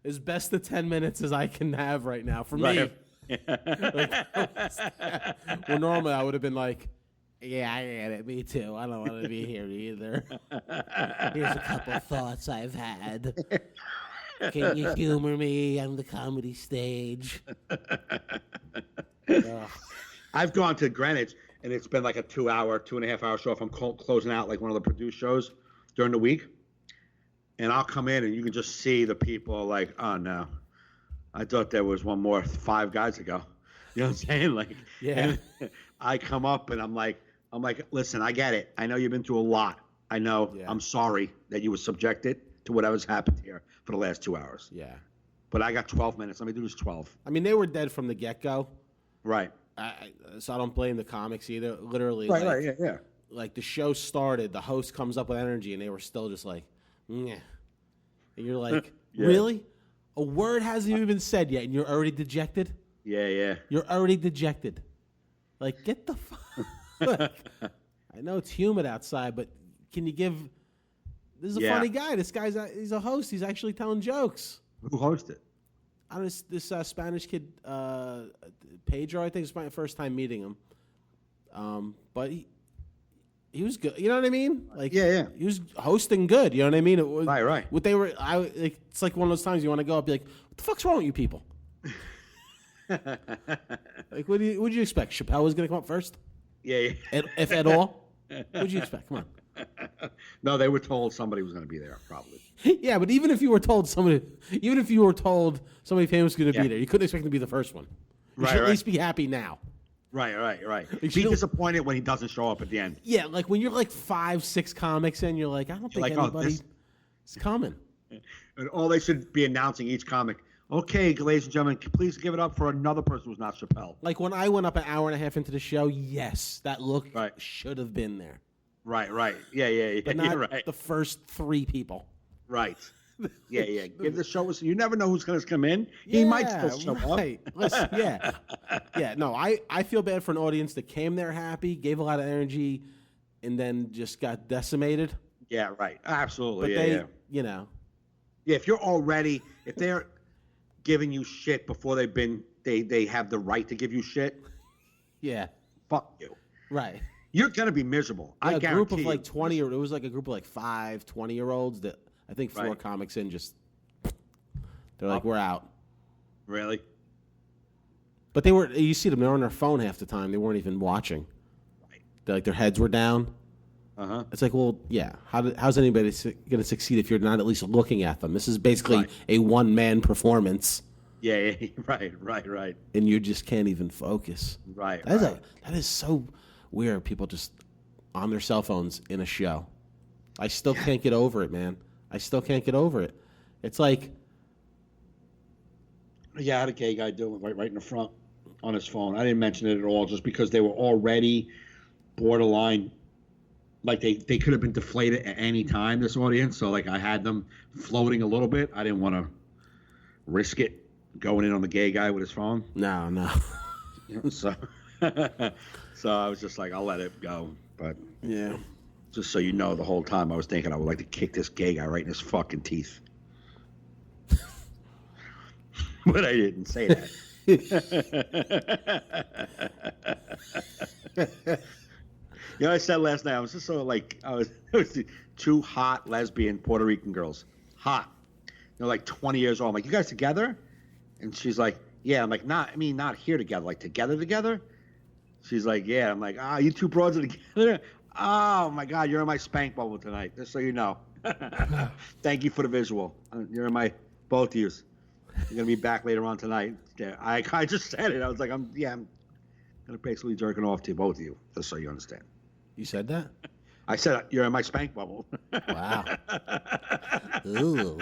as best the 10 minutes as I can have right now for me. Well, normally I would have been like, yeah, I get it. Me too. I don't want to be here either. Here's a couple thoughts I've had. Can you humor me on the comedy stage? I've gone to Greenwich, and it's been like a 2.5 hour show if I'm closing out like one of the produced shows during the week. And I'll come in, and you can just see the people like, oh, no. I thought there was one more 5 guys ago. You know what I'm saying? Like, yeah. I come up, and I'm like, listen, I get it. I know you've been through a lot. I know. Yeah. I'm sorry that you were subjected to whatever's happened here for the last 2 hours. Yeah. But I got 12 minutes. Let me do this 12. I mean, they were dead from the get-go. Right. So I don't blame the comics either. Literally. Right, yeah. Like the show started, the host comes up with energy, and they were still just like, yeah. And you're like, really? A word hasn't even been said yet, and you're already dejected? Yeah. You're already dejected. Like, get the fuck. I know it's humid outside, but can you give... This is a funny guy. This guy's he's a host. He's actually telling jokes. Who hosted? This Spanish kid, Pedro, I think it's my first time meeting him. But he was good. You know what I mean? Like, Yeah. He was hosting good. You know what I mean? It was, Right. What they were, it's like one of those times you want to go up, and be like, what the fuck's wrong with you people? Like, what'd you expect? Chappelle was gonna come up first? Yeah. If at all? What'd you expect? Come on. No, they were told somebody was going to be there, probably. Yeah, but even if you were told somebody famous was going to be there, you couldn't expect him to be the first one. You should at least be happy now. Right. Be should- disappointed when he doesn't show up at the end. Yeah, like when you're like 5-6 comics in, you're like, I don't think like, oh, anybody is coming. And all they should be announcing each comic. Okay, ladies and gentlemen, please give it up for another person who's not Chappelle. Like when I went up an hour and a half into the show, yes, that look Right. should have been there. Right. Yeah. But not You're right. the first 3 people. Right. Yeah. Give the show. You never know who's going to come in. He might still show up. Listen, yeah. No, I feel bad for an audience that came there happy, gave a lot of energy, and then just got decimated. Yeah, right. Absolutely. But Yeah. you know, Yeah, if they're giving you shit before they have the right to give you shit, yeah, fuck you. right. You're gonna be miserable. Yeah, I a guarantee group of you. like 20, or it was like a group of like 5 20-year-olds that I think 4 Right. comics in just they're like, we're out. Really? But you see them, they're on their phone half the time. They weren't even watching. Right. They're like, their heads were down. Uh-huh. It's like, well, yeah. How's anybody going to succeed if you're not at least looking at them? This is basically Right. a one-man performance, Yeah. Right. and you just can't even focus. Right. That is so weird. People just on their cell phones in a show. I still can't get over it, man. I still can't get over it. It's like, Yeah, I had a gay guy doing it right in the front on his phone. I didn't mention it at all just because they were already borderline. Like they could have been deflated at any time, this audience. So like I had them floating a little bit. I didn't want to risk it going in on the gay guy with his phone. no. So so I was just like, I'll let it go. But Yeah. just so you know, the whole time I was thinking I would like to kick this gay guy right in his fucking teeth. But I didn't say that. You know, I said last night, I was just so like, it was 2 hot lesbian Puerto Rican girls. Hot. They're like 20 years old. I'm like, you guys together? And she's like, yeah. I'm like, not here together, like together? She's like, yeah. I'm like, you 2 broads are together? Oh my God, you're in my spank bubble tonight, just so you know. Thank you for the visual. You're in my, both of you. You're going to be back later on tonight. Yeah, I just said it. I was like, I'm going to basically jerking off to both of you, just so you understand. You said that? I said, you're in my spank bubble. Wow. Ooh.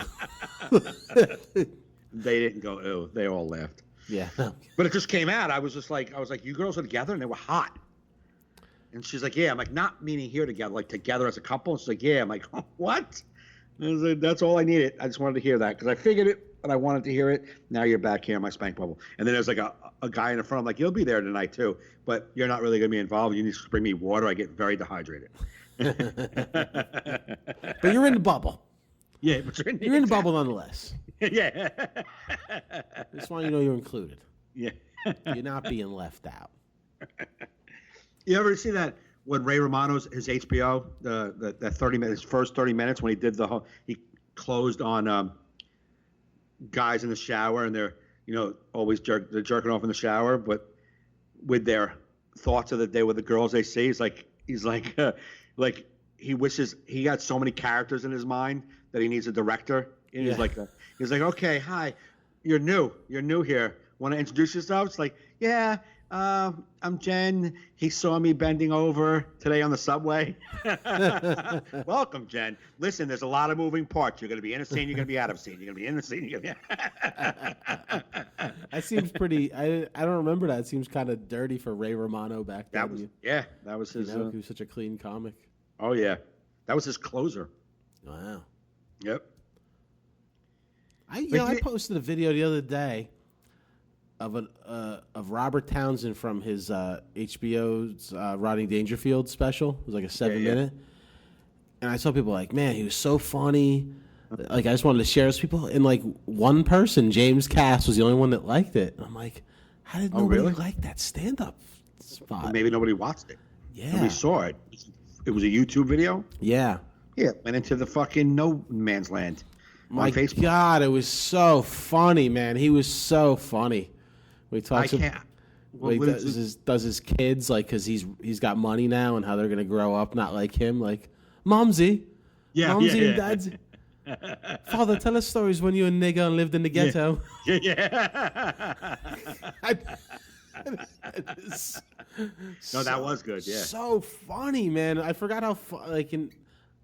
They didn't go, ew. They all laughed. Yeah. But it just came out. I was like, you girls are together? And they were hot. And she's like, yeah. I'm like, not meaning here together, like together as a couple. And she's like, yeah. I'm like, what? And I was like, that's all I needed. I just wanted to hear that because I figured it, but I wanted to hear it. Now you're back here in my spank bubble. And then there's like a guy in the front. I'm like, you'll be there tonight too, but you're not really going to be involved. You need to bring me water. I get very dehydrated. But you're in the bubble. Yeah, but you're You're in the bubble nonetheless. Yeah. Just want you to know you're included. Yeah. You're not being left out. You ever see that when Ray Romano's his HBO the 30 minutes, his first 30 minutes when he did he closed on guys in the shower and they're always jerking off in the shower, but with their thoughts of the day with the girls they see, he's like he wishes he got so many characters in his mind that he needs a director. And Yeah. he's like, okay, hi, you're new here. Want to introduce yourself? It's like, yeah, I'm Jen. He saw me bending over today on the subway. Welcome, Jen. Listen, there's a lot of moving parts. You're going to be in a scene. You're going to be out of a scene. You're going to be in the scene. You're going to be. That seems pretty. I don't remember that. It seems kind of dirty for Ray Romano back then. That was his. He was such a clean comic. Oh yeah, that was his closer. Wow. Yep. I posted a video the other day of Robert Townsend from his HBO's Rodney Dangerfield special. It was like a 7-minute. And I saw people like, man, he was so funny. Like, I just wanted to share this with people. And, like, one person, James Cass, was the only one that liked it. And I'm like, how did nobody like that stand-up spot? Maybe nobody watched it. Yeah. Nobody saw it. It was a YouTube video? Yeah. Yeah, went into the fucking no man's land My on Facebook. God, it was so funny, man. He was so funny. We talked I can't. Like, does his kids, like, because he's got money now and how they're going to grow up not like him, like, Momsy. Momsy and Dad's. Father, tell us stories when you were a nigger and lived in the ghetto. No, that was good, yeah. So funny, man. I forgot how,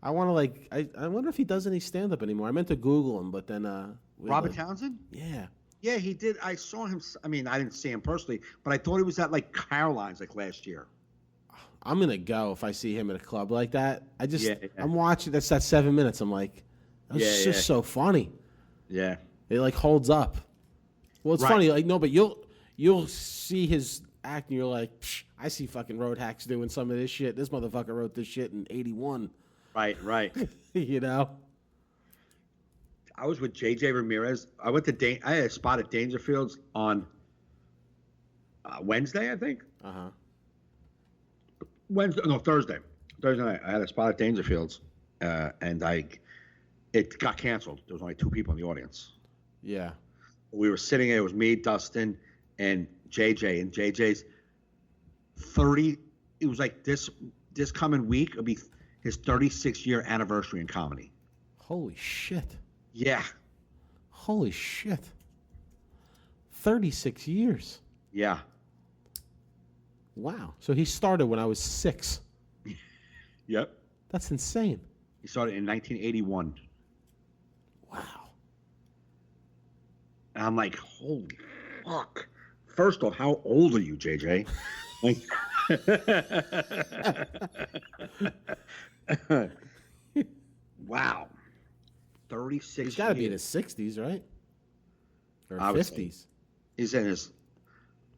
I want to, like, I wonder if he does any stand-up anymore. I meant to Google him, but then. Robert Townsend? Yeah. Yeah, he did. I saw him. I mean, I didn't see him personally, but I thought he was at, like, Caroline's, like, last year. I'm going to go if I see him at a club like that. I'm watching. That's that 7 minutes. I'm like, that's just so funny. Yeah. It, like, holds up. Well, it's funny. Like, no, but you'll see his act and you're like, psh, I see fucking Road Hacks doing some of this shit. This motherfucker wrote this shit in 81. Right. You know? I was with JJ Ramirez. I had a spot at Dangerfields on Wednesday, I think. Uh-huh. Thursday night. I had a spot at Dangerfields, and it got canceled. There was only 2 people in the audience. Yeah. We were sitting there. It was me, Dustin, and JJ. And JJ's 30. It was like this coming week. It'll be his 36-year anniversary in comedy. Holy shit. Yeah. Holy shit. 36 years. Yeah. Wow. So he started when I was 6. Yep. That's insane. He started in 1981. Wow. And I'm like, holy fuck. First off, how old are you, JJ? Like, wow. 36 He's got to be in his 60s, right? Or 50s. He's in his,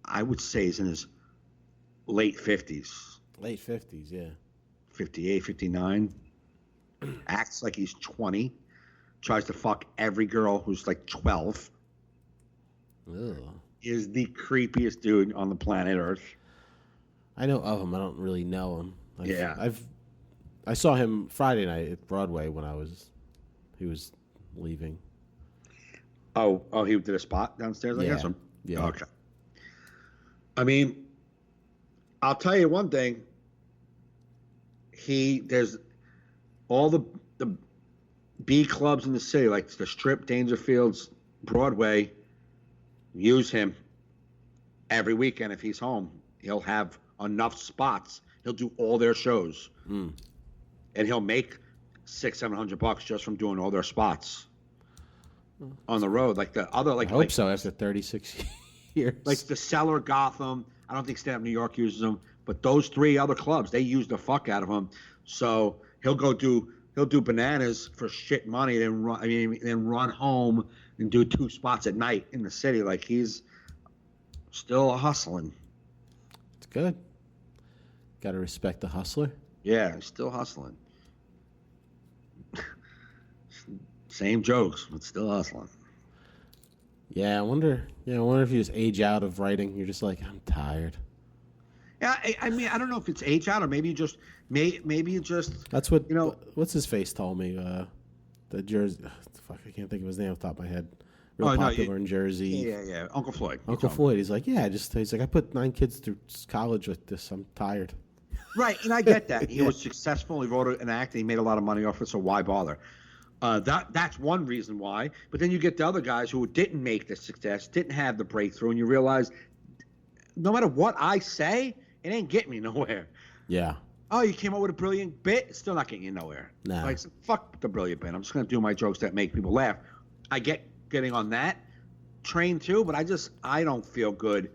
I would say he's in his late 50s. Late 50s, yeah. 58, 59. Acts like he's 20. Tries to fuck every girl who's like 12. Ugh. Is the creepiest dude on the planet Earth. I know of him. I don't really know him. Yeah. I saw him Friday night at Broadway when he was leaving. Oh, he did a spot downstairs, I guess? Yeah. Okay. I mean, I'll tell you one thing. There's all the B clubs in the city, like the Strip, Dangerfields, Broadway, use him every weekend if he's home. He'll have enough spots. He'll do all their shows. And he'll make $600-700 just from doing all their spots on the road. Like the other, I hope so after 36 years. Like the Cellar, Gotham. I don't think Stand Up New York uses them, but those 3 other clubs, they use the fuck out of him. So he'll do bananas for shit money, then run home and do 2 spots at night in the city. Like he's still hustling. It's good. Got to respect the hustler. Yeah, he's still hustling. Same jokes, but still hustling. Yeah, I wonder if you just age out of writing. You're just like, I'm tired. Yeah, I mean, I don't know if it's age out or maybe you just That's what What's his face told me. The Jersey. Fuck, I can't think of his name off the top of my head. Real popular in Jersey. Yeah. Uncle Floyd. Uncle Floyd. He's like, he's like, I put 9 kids through college with this. I'm tired. Right, and I get that. He was successful. He wrote an act, and he made a lot of money off it. So why bother? That's one reason why. But then you get the other guys who didn't make the success, didn't have the breakthrough, and you realize no matter what I say, it ain't getting me nowhere. Yeah. Oh, you came up with a brilliant bit, it's still not getting you nowhere. No. Like, fuck the brilliant bit. I'm just going to do my jokes that make people laugh. I get getting on that train too, but I don't feel good.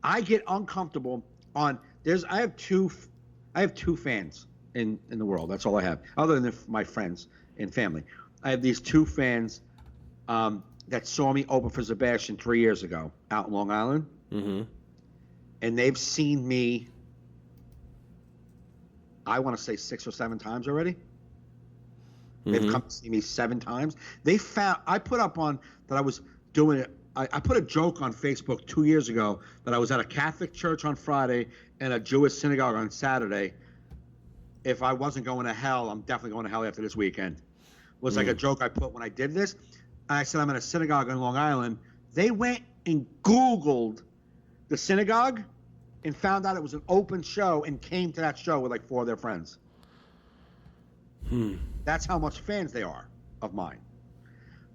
I get uncomfortable on I have two fans in the world. That's all I have, other than my friends and family. I have these 2 fans. that saw me open for Sebastian 3 years ago out in Long Island. Mm-hmm. And they've seen me, I want to say 6 or 7 times already. They've come to see me 7 times. I put up on that I was doing it. I put a joke on Facebook 2 years ago that I was at a Catholic church on Friday and a Jewish synagogue on Saturday. If I wasn't going to hell, I'm definitely going to hell after this weekend. It was like a joke I put when I did this. I said I'm in a synagogue in Long Island. They went and Googled the synagogue and found out it was an open show and came to that show with like 4 of their friends. That's how much fans they are of mine.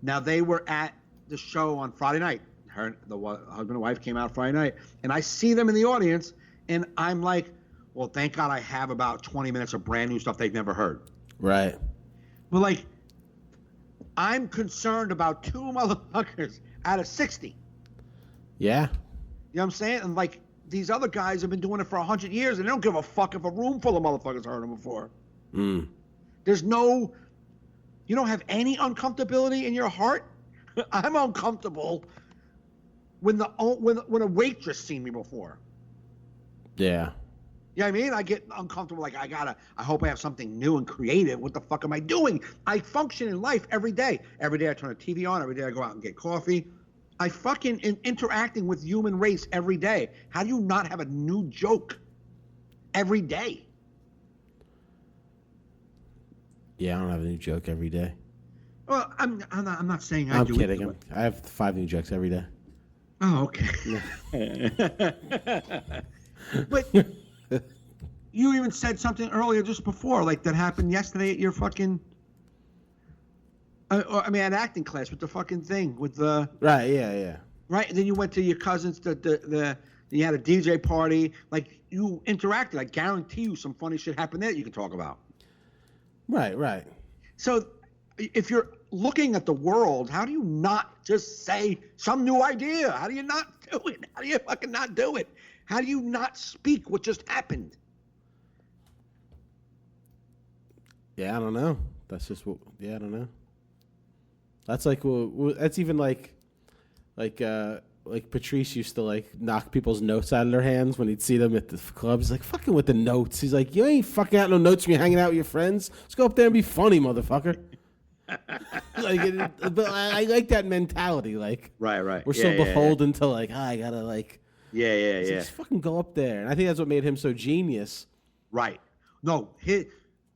Now, they were at the show on Friday night. The husband and wife came out Friday night, and I see them in the audience, and I'm like, well, thank God I have about 20 minutes of brand new stuff they've never heard. Right. But, like, I'm concerned about 2 motherfuckers out of 60. Yeah. You know what I'm saying? And, like, these other guys have been doing it for 100 years, and they don't give a fuck if a room full of motherfuckers heard them before. There's no... You don't have any uncomfortability in your heart? I'm uncomfortable when a waitress seen me before. Yeah. You know what I mean? I get uncomfortable. Like, I hope I have something new and creative. What the fuck am I doing? I function in life every day. Every day I turn the TV on. Every day I go out and get coffee. I fucking interacting with human race every day. How do you not have a new joke every day? Yeah, I don't have a new joke every day. Well, I'm not saying I'm kidding. I have 5 new jokes every day. Oh, okay. But you even said something earlier just before, like that happened yesterday at your fucking... at acting class with the fucking thing with the... Right, yeah. Right, and then you went to your cousin's, you had a DJ party. Like, you interacted. I guarantee you some funny shit happened there that you can talk about. Right. So if you're looking at the world, how do you not just say some new idea? How do you not do it? How do you fucking not do it? How do you not speak what just happened? Yeah, I don't know. That's just what... Yeah, I don't know. That's like... Well, that's even like Patrice used to like knock people's notes out of their hands when he'd see them at the club. He's like, fucking with the notes. He's like, you ain't fucking out no notes when you're hanging out with your friends. Let's go up there and be funny, motherfucker. But I like that mentality. Like, right. We're so beholden to like, I gotta like, yeah. Just fucking go up there. And I think that's what made him so genius. Right. No,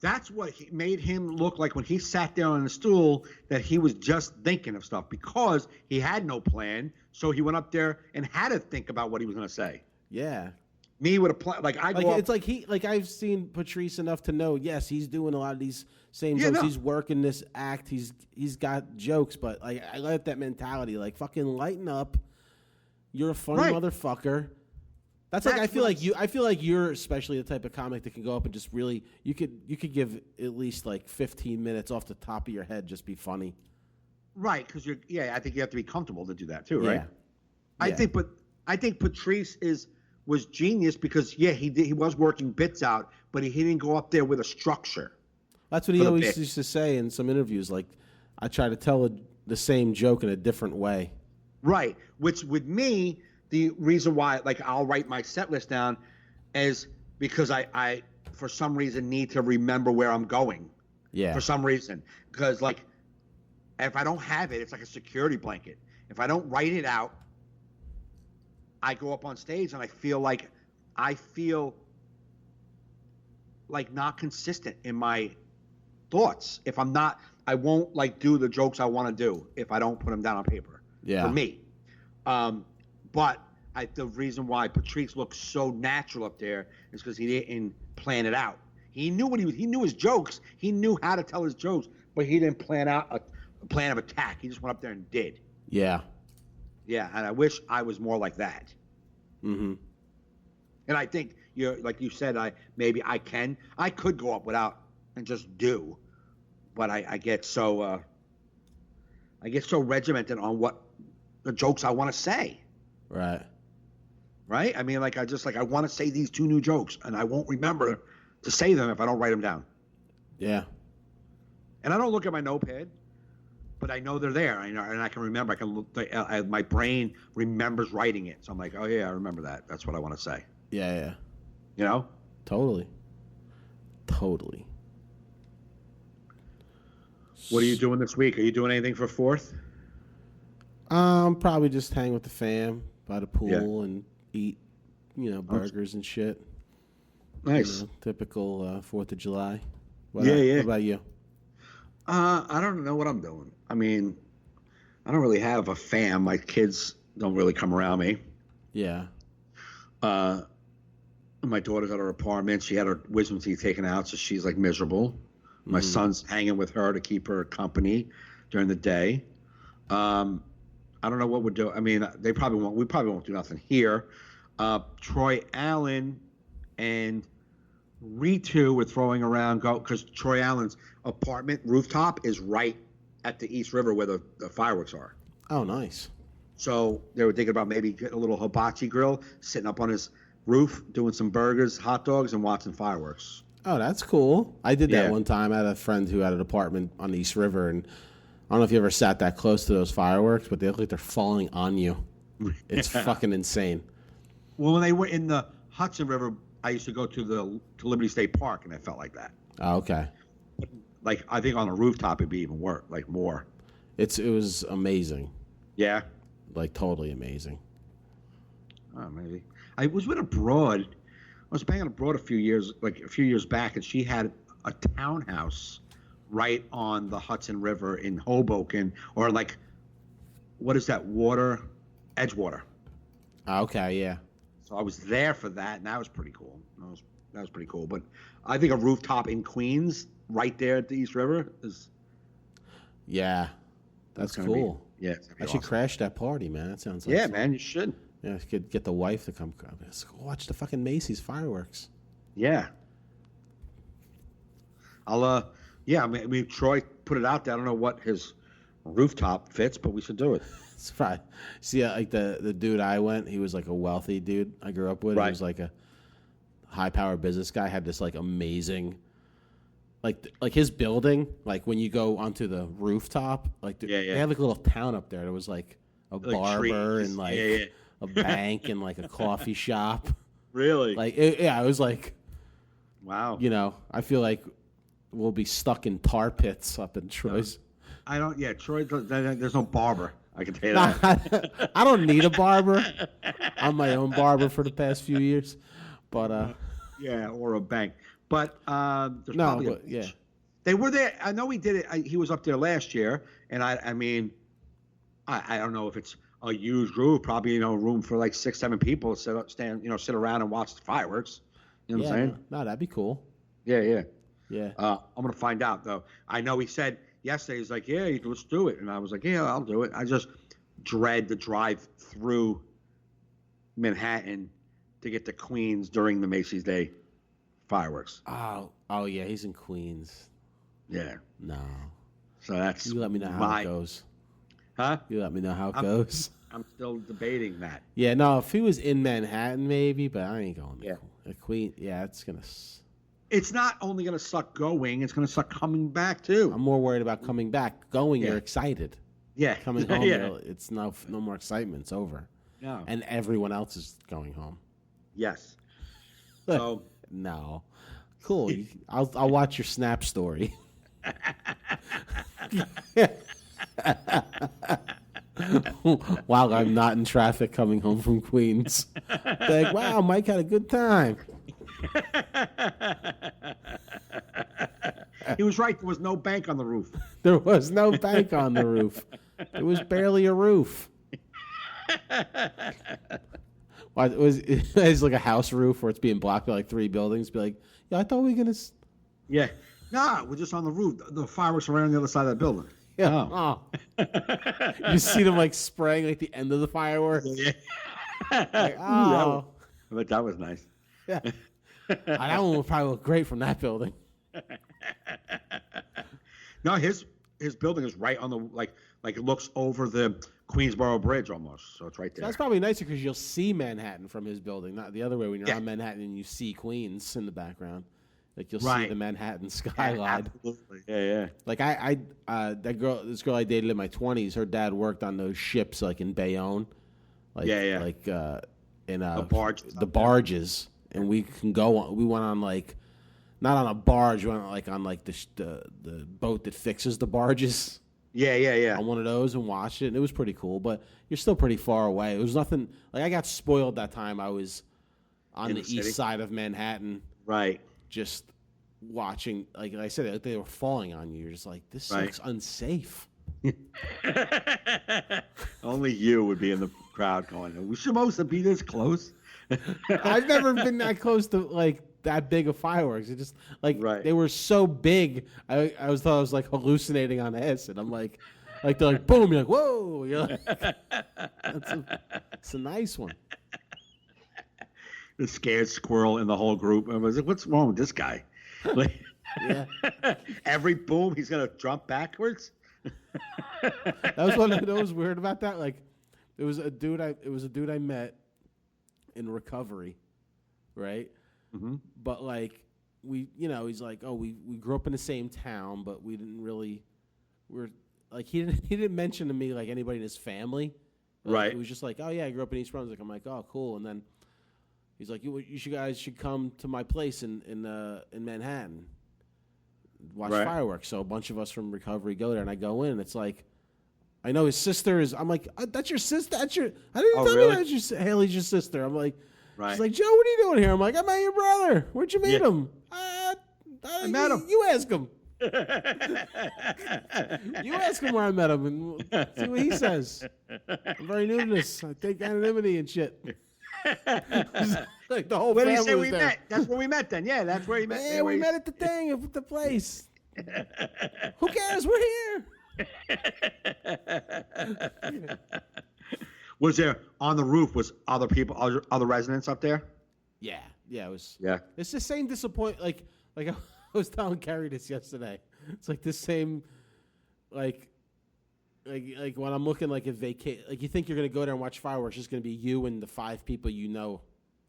that's what made him look like when he sat there on the stool, that he was just thinking of stuff because he had no plan. So he went up there and had to think about what he was going to say. Yeah. Me with a plan, like I go up, it's like I've seen Patrice enough to know. Yes, he's doing a lot of these same jokes. No. He's working this act. He's got jokes, but like I like that mentality. Like fucking lighten up. You're a funny motherfucker. That's like I feel like you're especially the type of comic that can go up and just really you could give at least like 15 minutes off the top of your head, just be funny. Right, because I think you have to be comfortable to do that too, right? Yeah. I think Patrice was genius because he was working bits out, but he didn't go up there with a structure. That's what he always used to say in some interviews. Like, I try to tell the same joke in a different way. Right, which with me, the reason why like I'll write my set list down is because I for some reason need to remember where I'm going. Yeah. For some reason, because like if I don't have it, it's like a security blanket. If I don't write it out, I go up on stage and I feel like not consistent in my thoughts. If I'm not, I won't like do the jokes I want to do if I don't put them down on paper. Yeah. For me. But the reason why Patrice looks so natural up there is because he didn't plan it out. He knew he knew his jokes. He knew how to tell his jokes, but he didn't plan out a plan of attack. He just went up there and did. Yeah. Yeah, and I wish I was more like that. Mm-hmm. And I think like you said, I could go up without and just do, but I get so regimented on what the jokes I want to say. Right. Right? I mean, like I want to say these 2 new jokes, and I won't remember to say them if I don't write them down. Yeah. And I don't look at my notepad, but I know they're there. I know, and I can remember. I can look. My brain remembers writing it, so I'm like, oh yeah, I remember that. That's what I want to say. Yeah. You know? Totally. What are you doing this week? Are you doing anything for 4th? Probably just hang with the fam by the pool and eat, burgers and shit. Nice. Typical 4th of July. Yeah. What about you? I don't know what I'm doing. I mean, I don't really have a fam. My kids don't really come around me. Yeah. My daughter's at her apartment. She had her wisdom teeth taken out, so she's like miserable. My son's hanging with her to keep her company during the day. I don't know what we're doing. I mean, we probably won't do nothing here. Troy Allen and Ritu were throwing around because Troy Allen's apartment rooftop is right at the East River where the fireworks are. Oh, nice. So they were thinking about maybe getting a little hibachi grill, sitting up on his roof, doing some burgers, hot dogs, and watching fireworks. Oh, that's cool. I did that Yeah. one time. I had a friend who had an apartment on the East River, and I don't know if you ever sat that close to those fireworks, but they look like they're falling on you. It's fucking insane. Well, when they were in the Hudson River, I used to go to Liberty State Park, and I felt like that. Oh, okay. Like, I think on a rooftop it'd be even worse, like more. It was amazing. Yeah. Like, totally amazing. Oh, maybe. I was with a broad. I was banging a broad a few years back, and she had a townhouse right on the Hudson River in Hoboken, or like, what is that water? Edgewater. Okay, yeah. So I was there for that, and that was pretty cool. That was pretty cool. But I think a rooftop in Queens, right there at the East River, is. Yeah. That's gonna cool. It's gonna be I should awesome. crash that party, man. That sounds like Yeah, fun. man, you should. Yeah, I could get the wife to come. Let's go watch the fucking Macy's fireworks. Yeah. I mean, Troy put it out there. I don't know what his rooftop fits, but we should do it. It's fine. See, like the dude I went, he was like a wealthy dude I grew up with. Right. He was like a high-powered business guy. Had this like amazing, like his building. Like when you go onto the rooftop, like they had like a little town up there. There was like a barber trees. and like Yeah. a bank and like a coffee shop. Really? Like I was like, Wow. I feel like we'll be stuck in tar pits up in Troy's. I don't. Yeah, Troy. There's no barber. I can tell you that. I don't need a barber. I'm my own barber for the past few years, but Yeah, or a bank. But there's no, probably but yeah, they were there. I know he did it. He was up there last year, and I mean, I don't know if it's a huge group. Probably room for like 6-7 people to sit around and watch the fireworks. You know what I'm saying? No, that'd be cool. Yeah. Yeah, I'm gonna find out though. I know he said yesterday. He's like, "Yeah, let's do it," and I was like, "Yeah, I'll do it." I just dread the drive through Manhattan to get to Queens during the Macy's Day fireworks. Oh yeah, he's in Queens. Yeah. No, So that's you let me know how it goes. Huh? You let me know how it goes. I'm still debating that. Yeah, no, if he was in Manhattan, maybe, but I ain't going. Yeah. The Queen. Yeah, it's gonna. It's not only gonna suck going; it's gonna suck coming back too. I'm more worried about coming back. Going, Yeah. you're excited. Yeah. Coming home, Yeah. it's no more excitement. It's over. No. And everyone else is going home. Yes. So No. Cool. I'll watch your Snap story. While I'm not in traffic coming home from Queens. Like, wow, Mike had a good time. he was right. There was no bank on the roof. There was no bank on the roof. It was barely a roof. Well, it's like a house roof where it's being blocked by like 3 buildings. Be like, yeah, I thought we were gonna. Yeah. No, we're just on the roof. The fireworks are right on the other side of that building. Yeah. Oh. You see them like spraying like the end of the fireworks. Yeah. Like, Ooh, but that was nice. Yeah. That one would probably look great from that building. No, his building is right on the like it looks over the Queensboro Bridge almost, so it's right there. That's probably nicer because you'll see Manhattan from his building, not the other way when you're Yeah. on Manhattan and you see Queens in the background. Like you'll see Right. the Manhattan Yeah, skyline. absolutely. Yeah. Like this girl I dated in my 20s, her dad worked on those ships like in Bayonne. Like, Yeah. Like in The barges. the barges, and we can go on. We went on like not on a barge, we went on like the boat that fixes the barges. Yeah. On one of those and watched it, and it was pretty cool. But you're still pretty far away. It was nothing like I got spoiled that time. I was on In the the city? east side of Manhattan, Right. just watching. Like I said, they were falling on you. You're just like, this Right. looks unsafe. Only you would be in the crowd going, "Are we supposed to be this close?" I've never been that close to like that big of fireworks. It just like Right. they were so big. I thought I was like hallucinating on acid. I'm like they're like boom. You're like whoa. You're like, it's a nice one. The scared squirrel in the whole group. I was like, "What's wrong with this guy?" Like, Yeah. every boom, he's gonna jump backwards. That was one of those weird about that. Like, it was a dude I met in recovery, right? Mm-hmm. But like he's like, oh, we grew up in the same town, but we didn't really. We're like he didn't mention to me like anybody in his family. Like, Right. It was just like, oh yeah, I grew up in East Brunswick. I'm like, oh cool. And then he's like, you guys should come to my place in Manhattan. Watch Right. fireworks. So a bunch of us from recovery go there, and I go in, and it's like, I know his sister is. I'm like, that's your sister. That's your. I didn't Oh, tell really? me that's Haley's your sister. I'm like, Right. she's like, Joe, what are you doing here? I'm like, I met your brother. Where'd you meet Yeah. him? I met him. You ask him. You ask him where I met him, and we'll see what he says. I'm very new to this. I take anonymity and shit. Like the whole Where did family you say was we there. met? That's where we met then. Yeah, that's where he met. Yeah, we met at the thing at the place. Who cares? We're here. Was there on the roof? Was other people, other residents up there? Yeah, it was. Yeah. It's the same disappoint. Like I was telling Carrie this yesterday. It's like the same, like when I'm looking like at vacation. Like you think you're gonna go there and watch fireworks, it's gonna be you and the 5 people you know.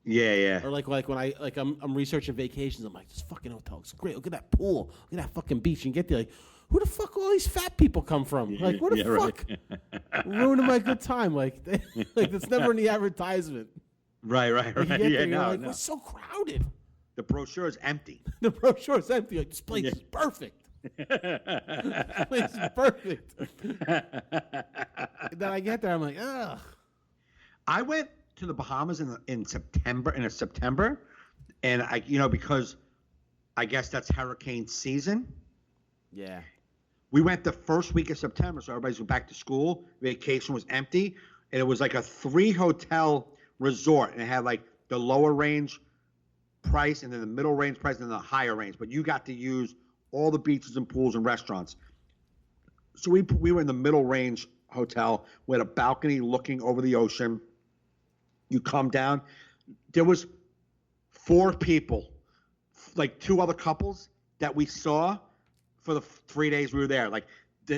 Yeah. Or like when I'm researching vacations, I'm like, this fucking hotel looks great. Look at that pool. Look at that fucking beach. And you get there like, who the fuck all these fat people come from? Like, what the Yeah, right. fuck? Ruining my good time. Like it's never in the advertisement. Right. Like, you get Yeah, there, you're like, no. it's so crowded. The brochure is empty. The brochure is empty. Like, this place is perfect. This place is perfect. And then I get there, I'm like, ugh. I went to the Bahamas in September, and because I guess that's hurricane season. Yeah. We went the first week of September, so everybody's back to school. Vacation was empty, and it was like a 3-hotel resort, and it had like the lower range price, and then the middle range price, and then the higher range. But you got to use all the beaches and pools and restaurants. So we were in the middle range hotel with a balcony looking over the ocean. You come down. There was 4 people, like 2 other couples that we saw for the 3 days we were there. Like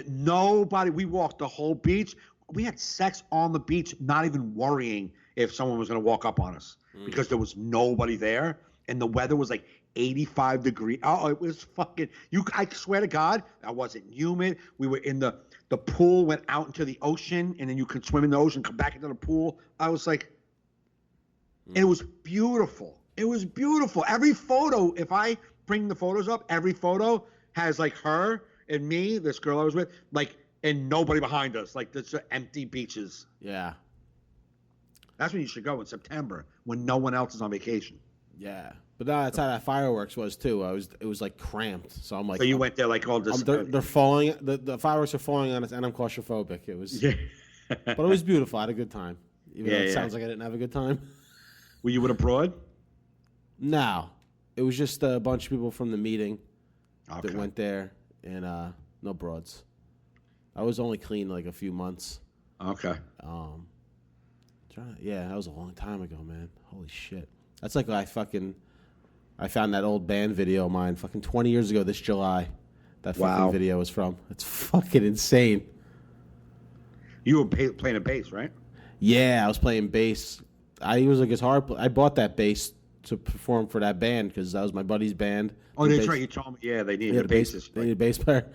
nobody. We walked the whole beach. We had sex on the beach, not even worrying if someone was going to walk up on us because there was nobody there, and the weather was like 85 degrees. Oh, it was fucking. I swear to God, I wasn't humid. We were in the pool, went out into the ocean, and then you could swim in the ocean, come back into the pool. I was like. It was beautiful. It was beautiful. Every photo, if I bring the photos up, every photo has like her and me, this girl I was with, like, and nobody behind us. Like, there's empty beaches. Yeah. That's when you should go in September when no one else is on vacation. Yeah. But no, that's how that fireworks was too. It was like cramped. So I'm like, So you went there like all this. they're falling. The fireworks are falling on us, and I'm claustrophobic. It was, Yeah. but it was beautiful. I had a good time. Even though Yeah, it yeah. sounds like I didn't have a good time. Were you with abroad? No, it was just a bunch of people from the meeting Okay. that went there, and no broads. I was only clean like a few months. Okay. Yeah, that was a long time ago, man. Holy shit. That's like I found that old band video of mine fucking 20 years ago this July. That fucking Wow. video was from. It's fucking insane. You were playing a bass, right? Yeah, I was playing bass. I was a guitar player. I bought that bass to perform for that band because that was my buddy's band. Oh, that's right. You told me. Yeah, they needed a bassist. They needed a bass player.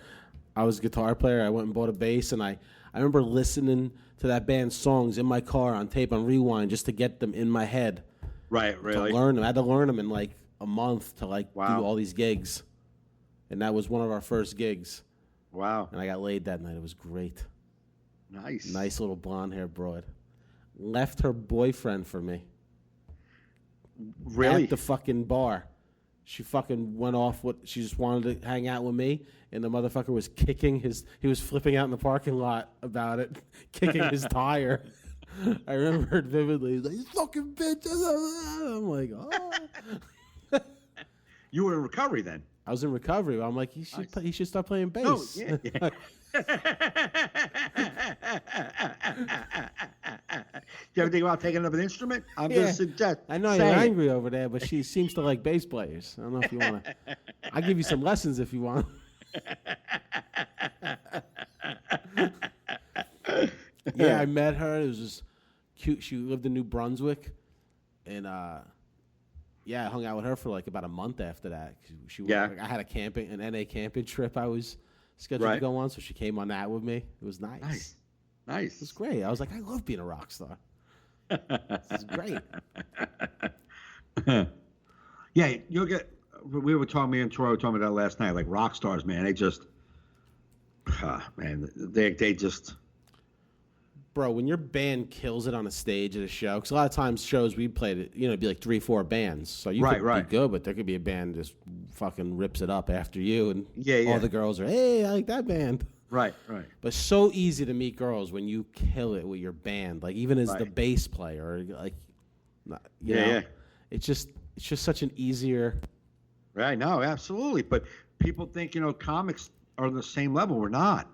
I was a guitar player. I went and bought a bass, and I remember listening to that band's songs in my car on tape on rewind just to get them in my head. Right, really. To learn them. I had to learn them in like a month to like Wow. do all these gigs, and that was one of our first gigs. Wow. And I got laid that night. It was great. Nice little blonde hair broad. Left her boyfriend for me. Really? At the fucking bar. She fucking went off. She just wanted to hang out with me, and the motherfucker was kicking he was flipping out in the parking lot about it, kicking his tire. I remember it vividly. He's like, "You fucking bitch." I'm like, oh. You were in recovery then? I was in recovery. I'm like, he should start playing bass. Oh, yeah. You ever think about taking up an instrument? I'm just suggesting. I know you're angry over there, but she seems to like bass players. I don't know if you want to. I'll give you some lessons if you want. Yeah, I met her. It was just cute. She lived in New Brunswick, and I hung out with her for like about a month after that. I had an NA camping trip I was scheduled to go on, so she came on that with me. It was nice. Nice. It was great. I was like, I love being a rock star. This is great. Yeah, you'll get. We were talking. Me and Troy were talking about that last night. Like rock stars, man. They just, they just. Bro, when your band kills it on a stage at a show, because a lot of times shows we played it, it'd be like 3-4 bands. So you could be good, but there could be a band just fucking rips it up after you, and all the girls are, hey, I like that band. Right. But it's so easy to meet girls when you kill it with your band, like even as the bass player, like, you know, it's just such an easier. Right. No, absolutely. But people think comics are on the same level. We're not.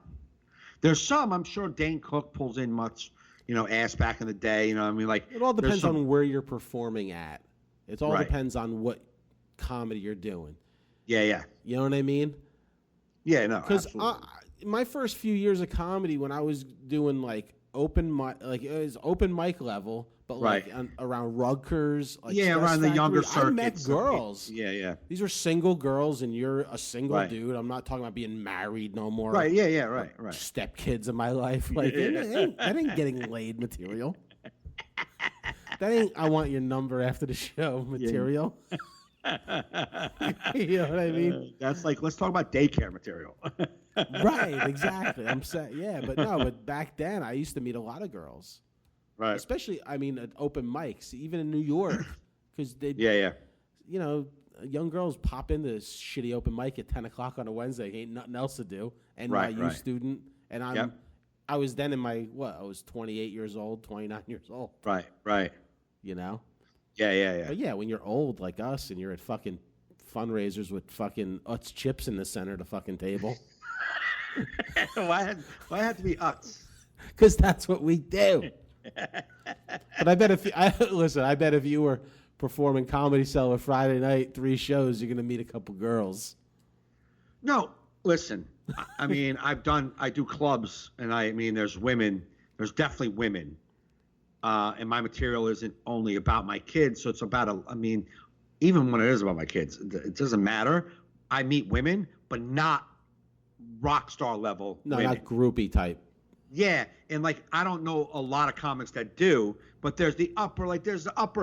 There's some, I'm sure Dane Cook pulls in much, ass back in the day. I mean, like it all depends on where you're performing at. It all depends on what comedy you're doing. Yeah. You know what I mean? Yeah, no. Because my first few years of comedy, when I was doing like open mic, like it was open mic level, but like around Rutgers, like around the younger circuits. I met girls. Yeah. These are single girls, and you're a single dude. I'm not talking about being married no more. Right. Yeah. Right. Stepkids in my life, like that ain't getting laid material. That ain't I want your number after the show material. You know what I mean? That's like, let's talk about daycare material. Right, exactly. I'm saying, but back then I used to meet a lot of girls. Right. Especially, at open mics, even in New York, because they, young girls pop into this shitty open mic at 10 o'clock on a Wednesday. Ain't nothing else to do. NYU student, and I was then in I was 28 years old, 29 years old. Right. You know. Yeah. But yeah, when you're old like us and you're at fucking fundraisers with fucking Utz chips in the center of the fucking table. Why had to be Utz? Because that's what we do. But I bet if you were performing Comedy Cellar Friday night, 3 shows, you're gonna meet a couple girls. No, listen. I do clubs, and there's women. There's definitely women. And my material isn't only about my kids, so it's about even when it is about my kids, it doesn't matter. I meet women, but not rock star level. No, women. not groupie type. Yeah, and I don't know a lot of comics that do, but there's the upper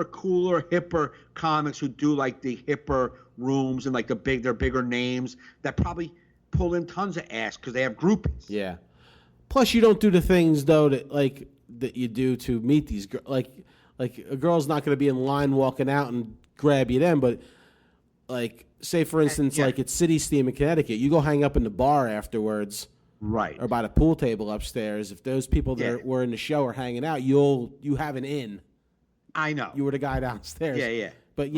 cooler, hipper comics who do like the hipper rooms and like they're bigger names that probably pull in tons of ass because they have groupies. Yeah. Plus, you don't do the things though that you do to meet these girls. Like a girl's not going to be in line walking out and grab you then, but like say for instance, like at City Steam in Connecticut, you go hang up in the bar afterwards. Right. Or by the pool table upstairs. If those people that were in the show are hanging out, you have an in. I know. You were the guy downstairs. Yeah. But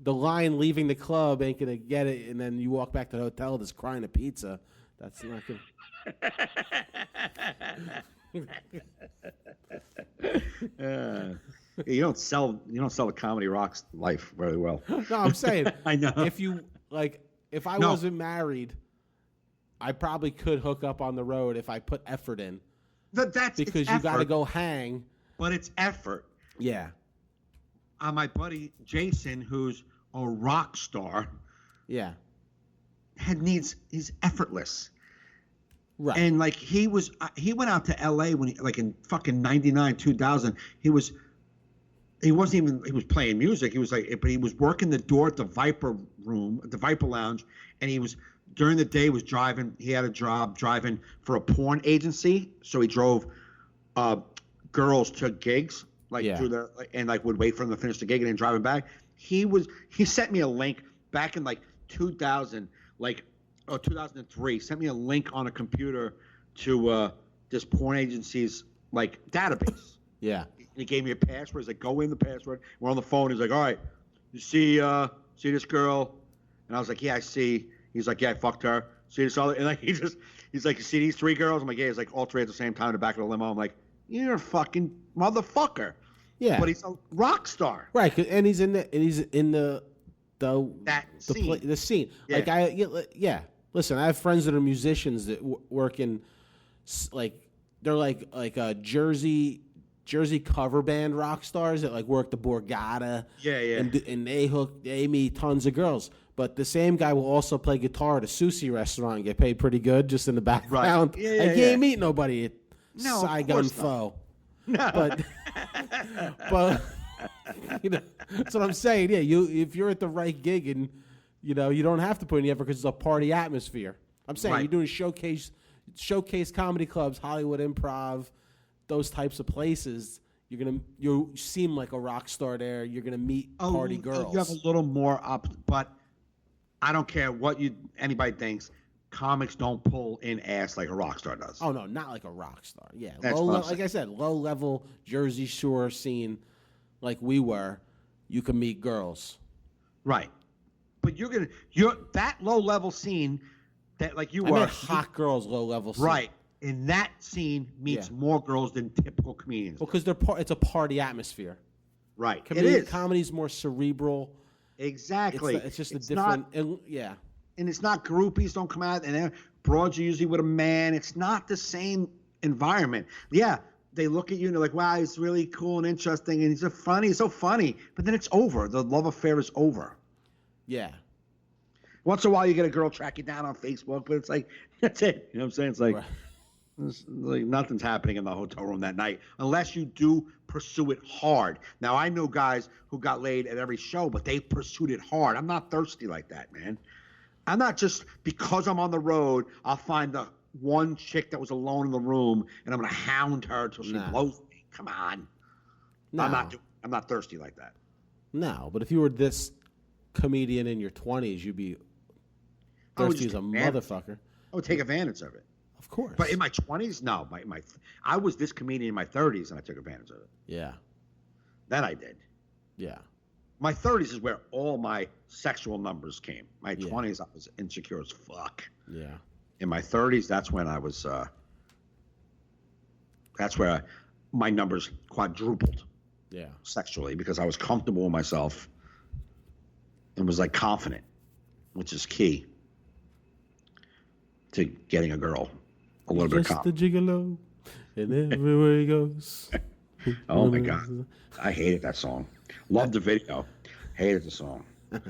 the line leaving the club ain't going to get it, and then you walk back to the hotel just crying a pizza. That's not going to... You don't sell the comedy rocks life very well. No, I'm saying I know. If I wasn't married, I probably could hook up on the road if I put effort in. That's because you got to go hang. But it's effort. Yeah. my buddy Jason, who's a rock star, Yeah. he's effortless. Right. And like he went out to LA when like in fucking 99, 2000. He was playing music. He was like, but he was working the door at the Viper room, the Viper Lounge. And he was, during the day, was driving. He had a job driving for a porn agency. So he drove girls to gigs, like and like would wait for them to finish the gig and then driving back. He sent me a link back in like 2000, like, 2003, sent me a link on a computer to this porn agency's like database. Yeah. And he gave me a password. He's like, go in the password. We're on the phone. He's like, all right, you see this girl? And I was like, yeah, I see. He's like, yeah, I fucked her. See this other? And like he's like, you see these 3 girls? I'm like, yeah. He's like, all 3 at the same time in the back of the limo. I'm like, you're a fucking motherfucker. Yeah. But he's a rock star. Right, and he's in the scene. Yeah. Like Listen, I have friends that are musicians that work in, like, they're like Jersey cover band rock stars that like work the Borgata. Yeah. And they meet tons of girls. But the same guy will also play guitar at a sushi restaurant and get paid pretty good just in the background. Right. Yeah, and he ain't meet nobody at Saigon Pho. No. But that's what I'm saying. Yeah, if you're at the right gig and you don't have to put any effort because it's a party atmosphere. I'm saying you're doing showcase comedy clubs, Hollywood Improv, those types of places. You seem like a rock star there. You're gonna meet party girls. You have a little more up, but I don't care what anybody thinks. Comics don't pull in ass like a rock star does. Oh no, not like a rock star. Yeah, Like I said, low level Jersey Shore scene, like we were. You can meet girls. Right. But you're that low level scene that like you are hot girls low level scene. Right. And that scene meets more girls than typical comedians. Well, because it's a party atmosphere. Right. It is. Comedy's more cerebral. Exactly. It's just a different. And it's not groupies don't come out, and broads are usually with a man. It's not the same environment. Yeah. They look at you and they're like, wow, he's really cool and interesting, and he's so funny. But then it's over. The love affair is over. Yeah. Once in a while, you get a girl track you down on Facebook, but it's like, that's it. You know what I'm saying? It's like, Right. It's like nothing's happening in the hotel room that night unless you do pursue it hard. Now, I know guys who got laid at every show, but they pursued it hard. I'm not thirsty like that, man. I'm not just because I'm on the road, I'll find the one chick that was alone in the room and I'm going to hound her till she blows me. Come on. No. I'm not thirsty like that. No, but if you were this comedian in your 20s, you'd be thirsty as a motherfucker. I would take advantage of it. Of course. But in my 20s, no. I was this comedian in my 30s, and I took advantage of it. Yeah. That I did. Yeah. My 30s is where all my sexual numbers came. My 20s, I was insecure as fuck. Yeah. In my 30s, that's when I was. That's where my numbers quadrupled. Yeah. Sexually, because I was comfortable with myself and was like confident, which is key to getting a girl. A little bit of confidence. Just the gigolo, and everywhere he goes. Oh my God, I hated that song. Loved the video, hated the song. The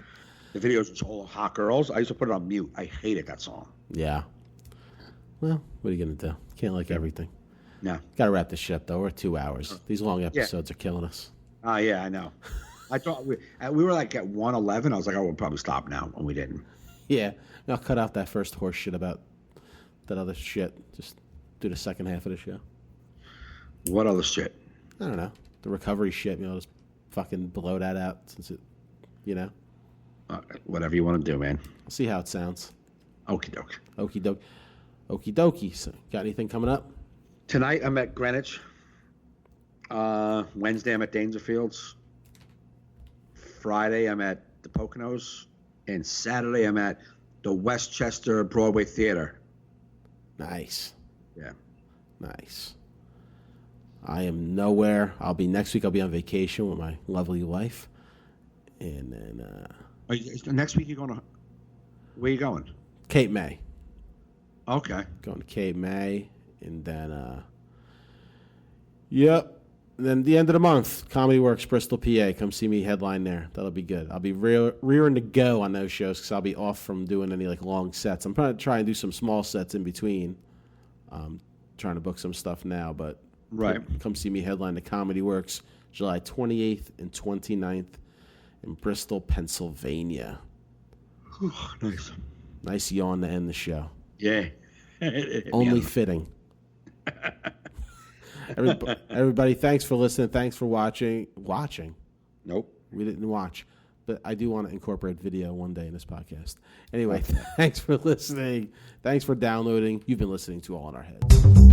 videos was all hot girls. I used to put it on mute. I hated that song. Yeah. Well, what are you gonna do? Can't like everything. No. Got to wrap this shit up though. We're at 2 hours. These long episodes are killing us. Oh yeah, I know. I thought we were like at 111. I was like, I would probably stop now, and we didn't. Yeah. I'll cut out that first horse shit about that other shit. Just do the second half of the show. What other shit? I don't know. The recovery shit. Just fucking blow that out since it. Whatever you want to do, man. We'll see how it sounds. Okie doke. Okie doke. Okie dokie. So, got anything coming up? Tonight I'm at Greenwich. Wednesday I'm at Dangerfields. Friday I'm at the Poconos. And Saturday I'm at the Westchester Broadway Theater. Nice. Yeah. Nice. I am nowhere. Next week I'll be on vacation with my lovely wife. And then next week you're going to where are you going? Cape May. Okay. Going to Cape May, and then And then the end of the month, Comedy Works, Bristol, PA. Come see me headline there. That'll be good. I'll be rearing to go on those shows because I'll be off from doing any like long sets. I'm trying to try and do some small sets in between. Trying to book some stuff now, but Right. come see me headline the Comedy Works, July 28th and 29th in Bristol, Pennsylvania. Nice. Nice yawn to end the show. Yeah. Only fitting. Everybody, thanks for listening. Thanks for watching. Nope. We didn't watch, but I do want to incorporate video one day in this podcast. Anyway, thanks for listening. Thanks for downloading. You've been listening to All in Our Heads.